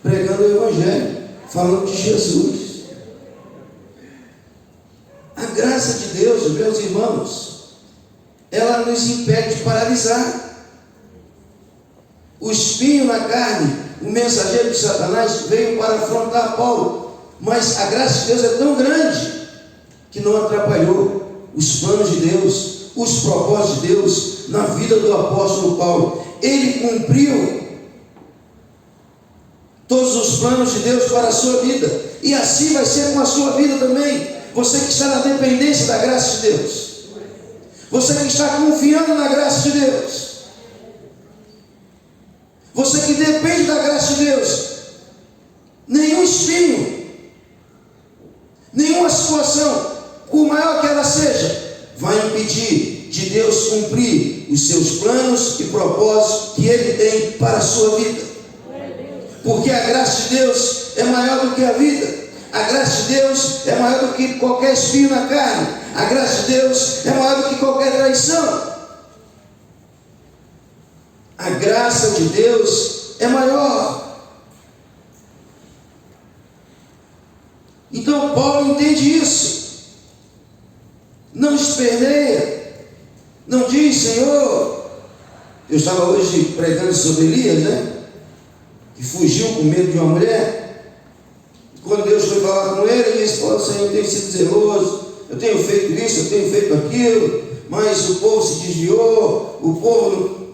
pregando o evangelho, falando de Jesus. A graça de Deus, meus irmãos, ela nos impede de paralisar. O espinho na carne, o mensageiro de Satanás, veio para afrontar Paulo, mas a graça de Deus é tão grande que não atrapalhou os planos de Deus, os propósitos de Deus na vida do apóstolo Paulo. Ele cumpriu todos os planos de Deus para a sua vida, e assim vai ser com a sua vida também. Você que está na dependência da graça de Deus, você que está confiando na graça de Deus, você que depende da graça de Deus, nenhum espinho, nenhuma situação, por maior que ela seja, vai impedir de Deus cumprir os seus planos e propósitos que Ele tem para a sua vida. Porque a graça de Deus é maior do que a vida. A graça de Deus é maior do que qualquer espinho na carne. A graça de Deus é maior do que qualquer traição. A graça de Deus é maior. Então Paulo entende isso. Não esperneia. Não diz: Senhor, eu estava hoje pregando sobre Elias, né? Que fugiu com medo de uma mulher. Quando Deus foi falar com ele, ele disse: Senhor, eu tenho sido zeloso, eu tenho feito isso, eu tenho feito aquilo, mas o povo se desviou, o povo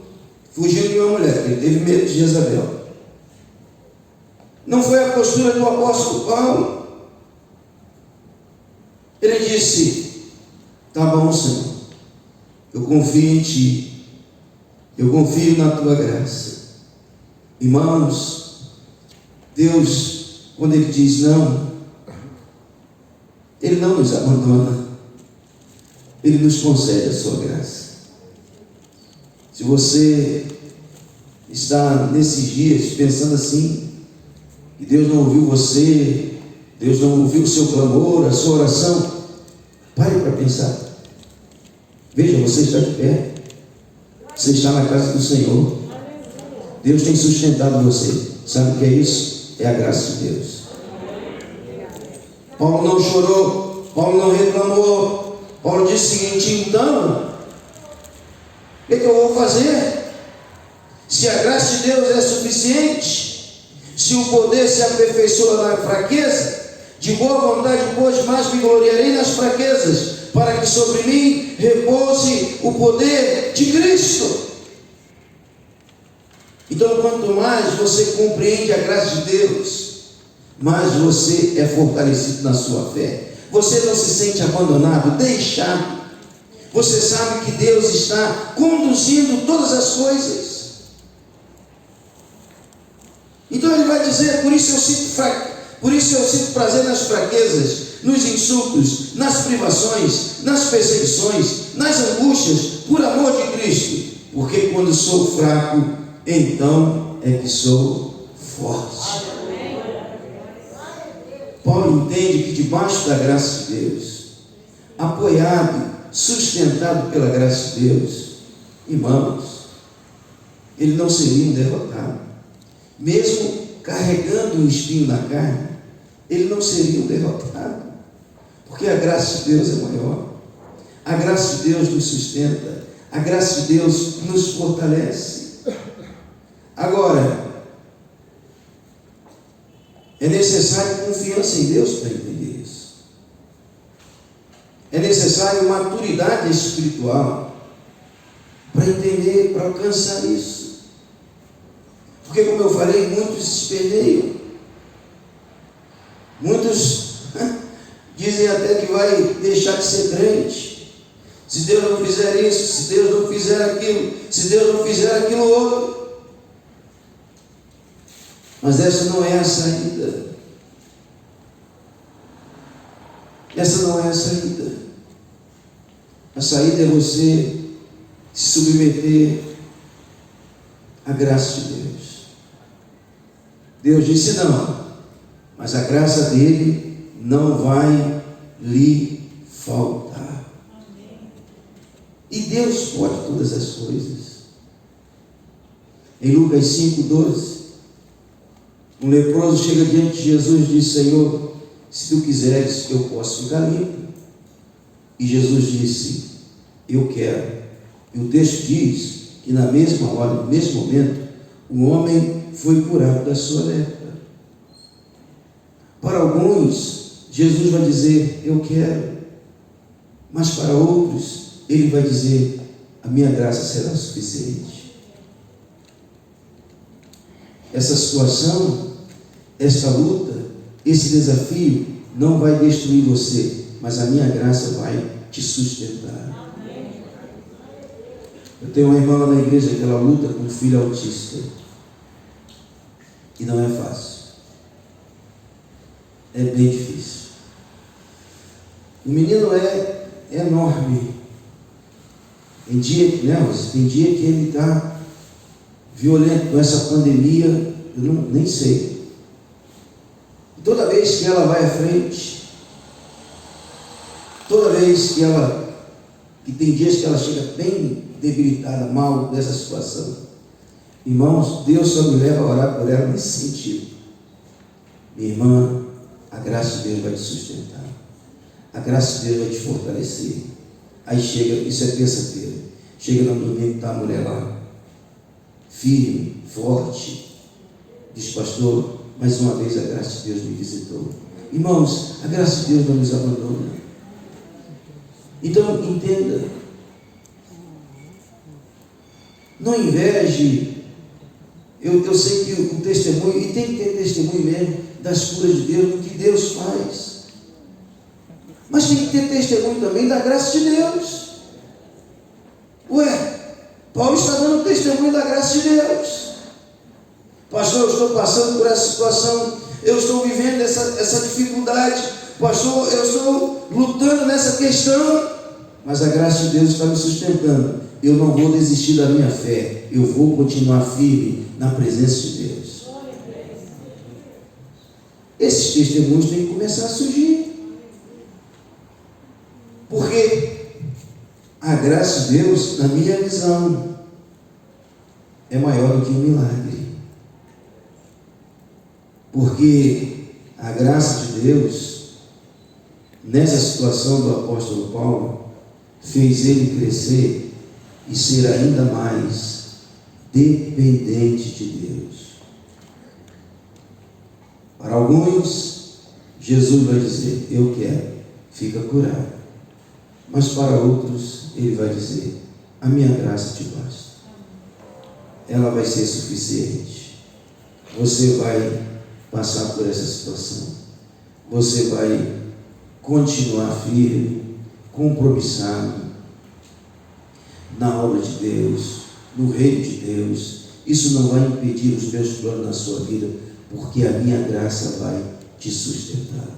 fugiu de uma mulher, ele teve medo de Jezabel. Não foi a postura do apóstolo Paulo. Ele disse: tá bom, Senhor, eu confio em Ti, eu confio na Tua graça. Irmãos, Deus, quando Ele diz não, Ele não nos abandona, Ele nos concede a sua graça. Se você está nesses dias pensando assim, que Deus não ouviu você, Deus não ouviu o seu clamor, a sua oração, pare para pensar. Veja, você está de pé, você está na casa do Senhor, Deus tem sustentado você. Sabe o que é isso? É a graça de Deus. Paulo não chorou, Paulo não reclamou. Paulo disse o seguinte: então, o que eu vou fazer? Se a graça de Deus é suficiente, se o poder se aperfeiçoa na fraqueza, de boa vontade hoje mais me gloriarei nas fraquezas, para que sobre mim repouse o poder de Cristo. Então, quanto mais você compreende a graça de Deus, mais você é fortalecido na sua fé. Você não se sente abandonado, deixado. Você sabe que Deus está conduzindo todas as coisas. Então Ele vai dizer: por isso eu sinto prazer nas fraquezas, nos insultos, nas privações, nas perseguições, nas angústias, por amor de Cristo. Porque quando sou fraco, então é que sou forte. Paulo entende que debaixo da graça de Deus, apoiado, sustentado pela graça de Deus, irmãos, ele não seria um derrotado. Mesmo carregando um espinho na carne, ele não seria um derrotado, porque a graça de Deus é maior. A graça de Deus nos sustenta, a graça de Deus nos fortalece. Agora, é necessário confiança em Deus para entender isso. É necessário maturidade espiritual para entender, para alcançar isso. Porque, como eu falei, muitos se espelham. Muitos dizem até que vai deixar de ser crente. Se Deus não fizer isso, se Deus não fizer aquilo, se Deus não fizer aquilo outro. Mas essa não é a saída. Essa não é a saída. A saída é você se submeter à graça de Deus. Deus disse não, mas a graça dele não vai lhe faltar. E Deus pode todas as coisas. Em Lucas 5:12, um leproso chega diante de Jesus e diz: Senhor, se tu quiseres, eu posso ficar limpo. E Jesus disse: eu quero. E o texto diz que na mesma hora, no mesmo momento, o homem foi curado da sua lepra. Para alguns, Jesus vai dizer: eu quero. Mas para outros, Ele vai dizer: a minha graça será suficiente. Essa situação, esta luta, esse desafio não vai destruir você, mas a minha graça vai te sustentar. Eu tenho uma irmã na igreja que ela luta com um filho autista. E não é fácil. É bem difícil. O menino é enorme. Tem dia que ele está violento com essa pandemia, eu nem sei. E toda vez que ela vai à frente, toda vez que tem dias que ela chega bem debilitada, mal dessa situação, irmãos, Deus só me leva a orar por ela nesse sentido. Minha irmã, a graça de Deus vai te sustentar, a graça de Deus vai te fortalecer. Aí chega, isso é terça-feira, chega no domingo, está a mulher lá, firme, forte, diz: pastor, mais uma vez a graça de Deus me visitou. Irmãos, a graça de Deus não nos abandona. Então, entenda. Não inveje. Eu sei que o testemunho, e tem que ter testemunho mesmo, das curas de Deus, do que Deus faz. Mas tem que ter testemunho também da graça de Deus. Ué, Paulo está dando testemunho da graça de Deus. Pastor, eu estou passando por essa situação, eu estou vivendo essa dificuldade. Pastor, eu estou lutando nessa questão, mas a graça de Deus está me sustentando. Eu não vou desistir da minha fé, eu vou continuar firme na presença de Deus. Esses testemunhos têm que começar a surgir. Porque a graça de Deus, na minha visão, é maior do que um milagre. Porque a graça de Deus, nessa situação do apóstolo Paulo, fez ele crescer e ser ainda mais dependente de Deus. Para alguns, Jesus vai dizer: eu quero, fica curado. Mas para outros, ele vai dizer: a minha graça te basta. Ela vai ser suficiente. Você vai passar por essa situação. Você vai continuar firme, compromissado na obra de Deus, no reino de Deus. Isso não vai impedir os meus planos na sua vida, porque a minha graça vai te sustentar.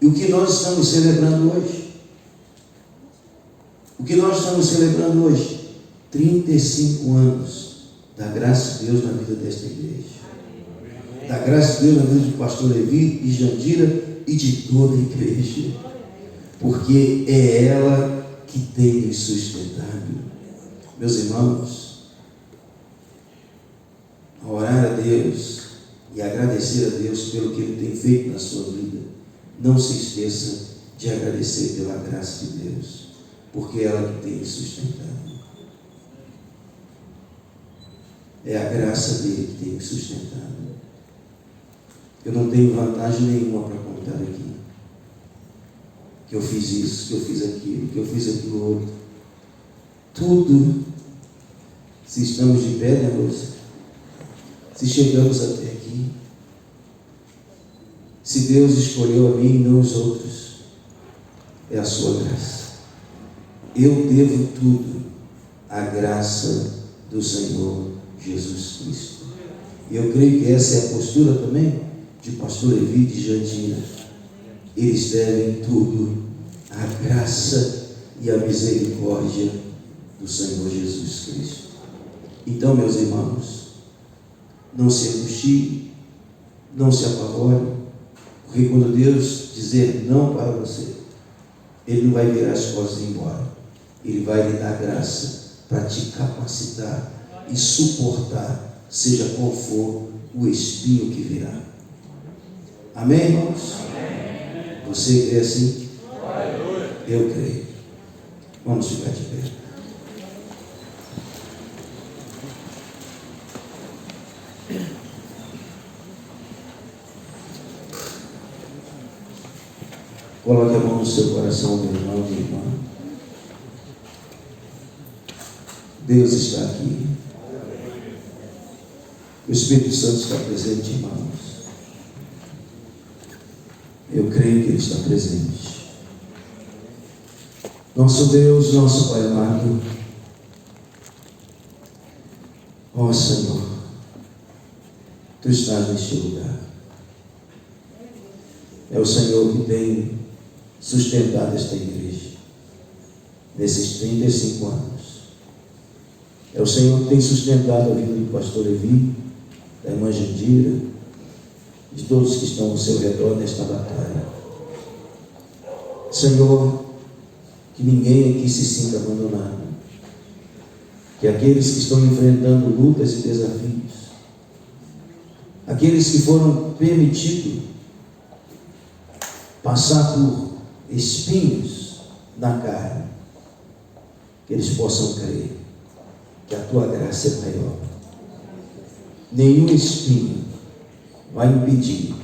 E o que nós estamos celebrando hoje? O que nós estamos celebrando hoje? 35 anos da graça de Deus na vida desta igreja. Da graça de Deus na vida do pastor Levi e Jandira e de toda a igreja. Porque é ela que tem nos sustentado. Meus irmãos, a orar a Deus e agradecer a Deus pelo que Ele tem feito na sua vida, não se esqueça de agradecer pela graça de Deus, porque é ela que tem nos sustentado. É a graça dele que tem me sustentado. Eu não tenho vantagem nenhuma para contar aqui. Que eu fiz isso, que eu fiz aquilo, que eu fiz aquilo outro. Tudo, se estamos de pé, né, Lúcia? Se chegamos até aqui, se Deus escolheu a mim e não os outros, é a sua graça. Eu devo tudo à graça do Senhor Jesus Cristo. E eu creio que essa é a postura também de pastor Levi e de Jandira. Eles devem tudo à graça e à misericórdia do Senhor Jesus Cristo. Então, meus irmãos, não se angustie, não se apavore, porque quando Deus dizer não para você, Ele não vai virar as costas e ir embora. Ele vai lhe dar graça para te capacitar e suportar, seja qual for o espinho que virá. Amém, irmãos? Amém. Você crê assim? Eu creio. Vamos ficar de pé. Coloque a mão no seu coração, meu irmão, minha irmã. Deus está aqui. O Espírito Santo está presente, irmãos. Eu creio que Ele está presente. Nosso Deus, nosso Pai amado, ó Senhor, Tu estás neste lugar. É o Senhor que tem sustentado esta igreja nesses 35 anos. É o Senhor que tem sustentado a vida do pastor Levi, da irmã Jandira, de todos que estão ao seu redor nesta batalha. Senhor, que ninguém aqui se sinta abandonado, que aqueles que estão enfrentando lutas e desafios, aqueles que foram permitidos passar por espinhos na carne, que eles possam crer que a Tua graça é maior. Nenhum espinho vai impedir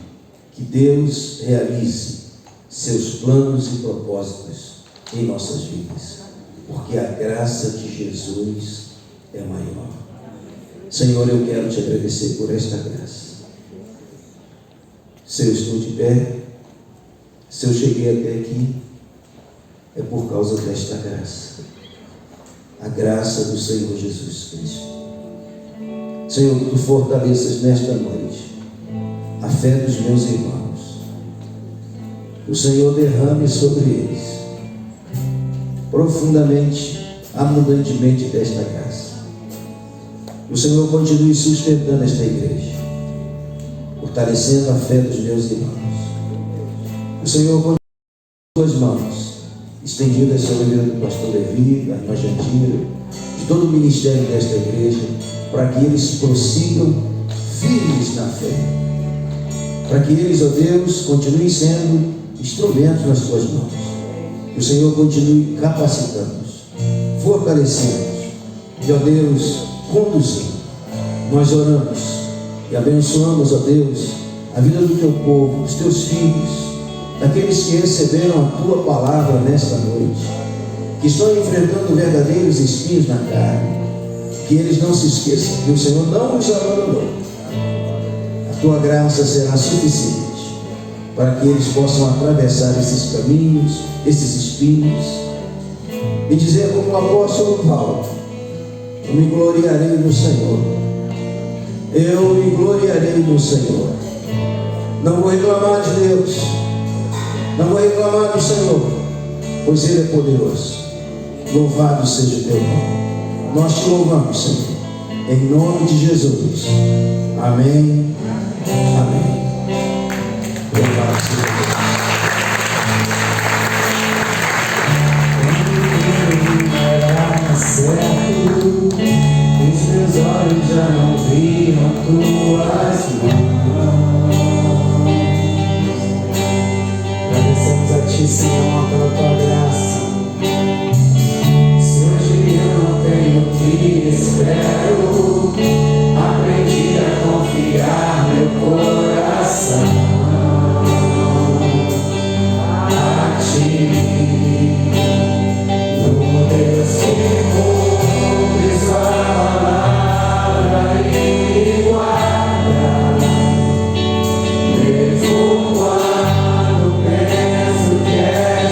que Deus realize seus planos e propósitos em nossas vidas, porque a graça de Jesus é maior. Senhor, eu quero te agradecer por esta graça. Se eu estou de pé, se eu cheguei até aqui, é por causa desta graça, a graça do Senhor Jesus Cristo. Senhor, que tu fortaleças nesta noite a fé dos meus irmãos. O Senhor derrame sobre eles profundamente, abundantemente desta graça. O Senhor continue sustentando esta igreja, fortalecendo a fé dos meus irmãos. O Senhor continue com suas mãos estendidas sobre a vida do pastor Levi, da irmã Jandira, de todo o ministério desta igreja, para que eles prossigam firmes na fé, para que eles, ó Deus, continuem sendo instrumentos nas tuas mãos. Que o Senhor continue capacitando-nos, fortalecendo-nos e, ó Deus, conduzindo. Nós oramos e abençoamos, ó Deus, a vida do teu povo, dos teus filhos, daqueles que receberam a tua palavra nesta noite, que estão enfrentando verdadeiros espinhos na carne. Que eles não se esqueçam que o Senhor não os abandonou. A tua graça será suficiente para que eles possam atravessar esses caminhos, esses espinhos, e dizer como o apóstolo Paulo: eu me gloriarei no Senhor. Eu me gloriarei no Senhor. Não vou reclamar de Deus, não vou reclamar do Senhor, pois Ele é poderoso. Louvado seja o teu nome. Nós te louvamos, Senhor, em nome de Jesus. Amém. Amém. Louvado seja Deus. Quando era certo, os meus olhos já não viam tuas mãos. Agradecemos a ti, Senhor, pela tua graça. Tenho que espero, aprendi a confiar meu coração a ti, no Deus que cumpre sua palavra e guarda, mesmo quando penso que é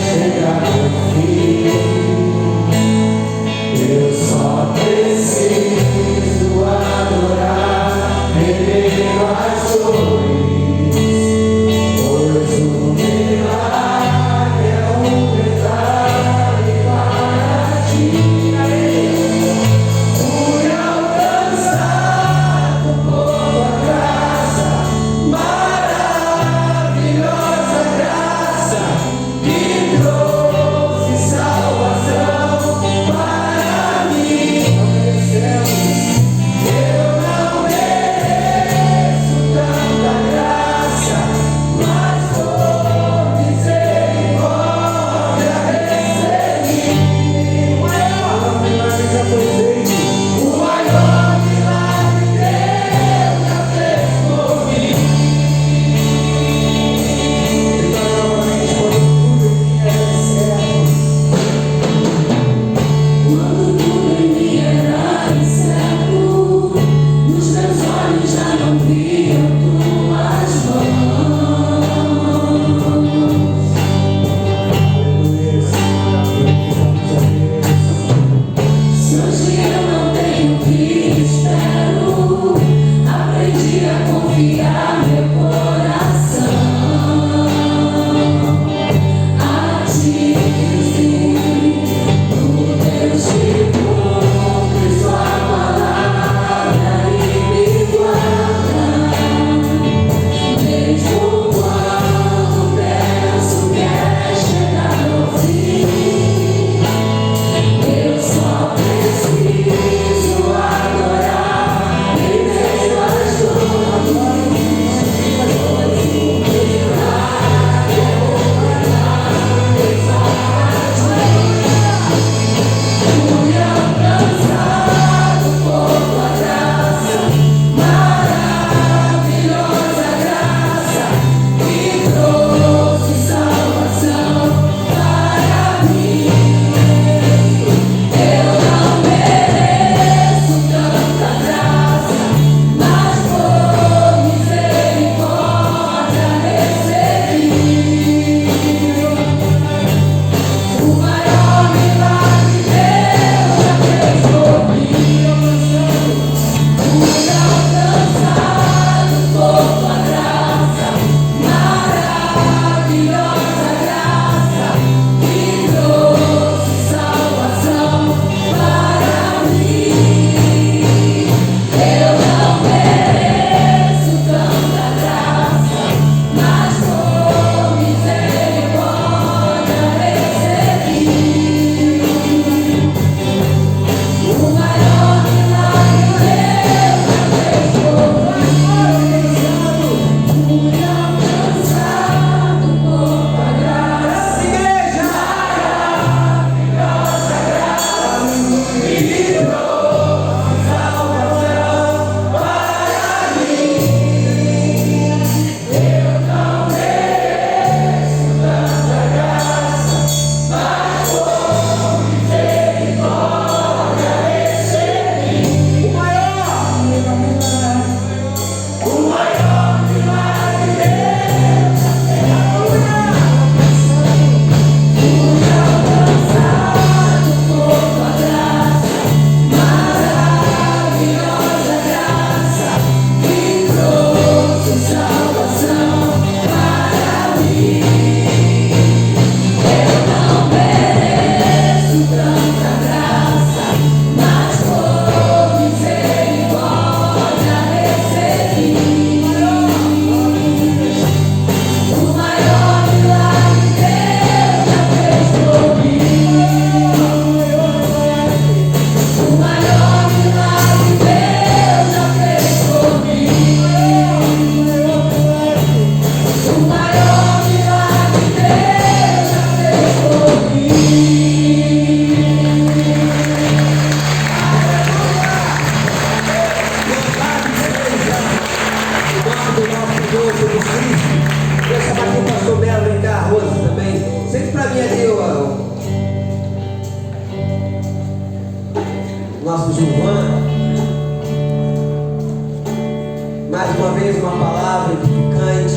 uma vez uma palavra edificante.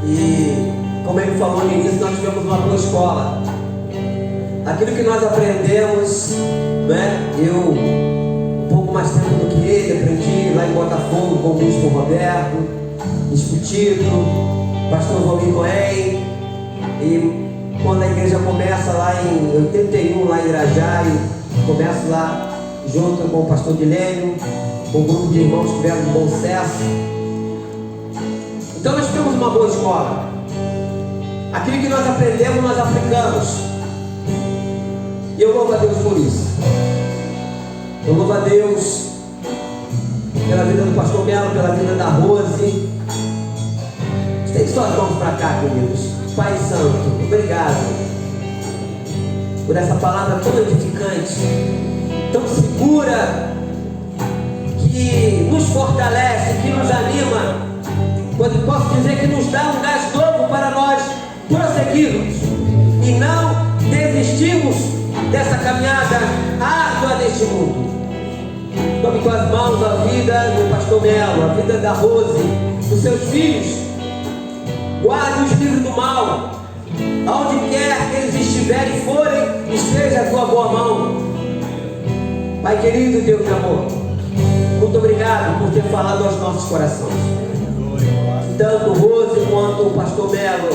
E como ele falou no início, nós tivemos uma boa escola. Aquilo que nós aprendemos, né? Eu, um pouco mais tempo do que ele, aprendi lá em Botafogo com o bispo Roberto, bispo Tito, pastor Valmir Cohen. E quando a igreja começa lá em 81, lá em Irajá, começo lá junto com o pastor Dilênio, com o grupo de irmãos que tiveram de bom sucesso. Então nós tivemos uma boa escola. Aquilo que nós aprendemos, nós aplicamos. E eu louvo a Deus por isso. Eu louvo a Deus pela vida do pastor Melo, pela vida da Rose. Estende suas mãos para cá, queridos. Pai Santo, obrigado por essa palavra tão edificante, tão segura, que nos fortalece, que nos anima. Posso dizer que nos dá um gás novo para nós prosseguirmos e não desistirmos dessa caminhada árdua neste mundo. Tome com as mãos a vida do pastor Melo, a vida da Rose, dos seus filhos. Guarde-os livres do mal. Aonde quer que eles estiverem e forem, esteja a tua boa mão. Pai querido, Deus de amor, muito obrigado por ter falado aos nossos corações. Tanto Rose quanto o pastor Melo,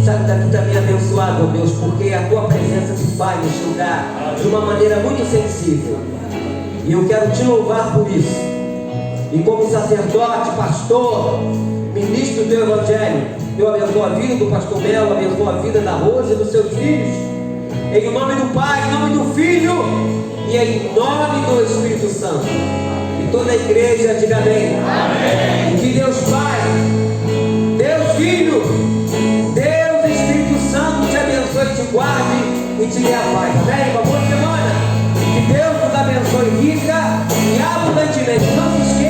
sabe daqui também abençoado, ó Deus, porque a tua presença se faz neste lugar de uma maneira muito sensível. E eu quero te louvar por isso. E como sacerdote, pastor, ministro do teu evangelho, eu abençoo a vida do pastor Melo, abençoo a vida da Rose e dos seus filhos, em nome do Pai, em nome do Filho e em nome do Espírito Santo. E toda a igreja diga amém. Amém. E que Deus Pai, Deus Filho, Deus Espírito Santo te abençoe, te guarde e te dê a paz. Amém? Uma boa semana. Que Deus nos abençoe rica e abundantemente. Não se esqueça.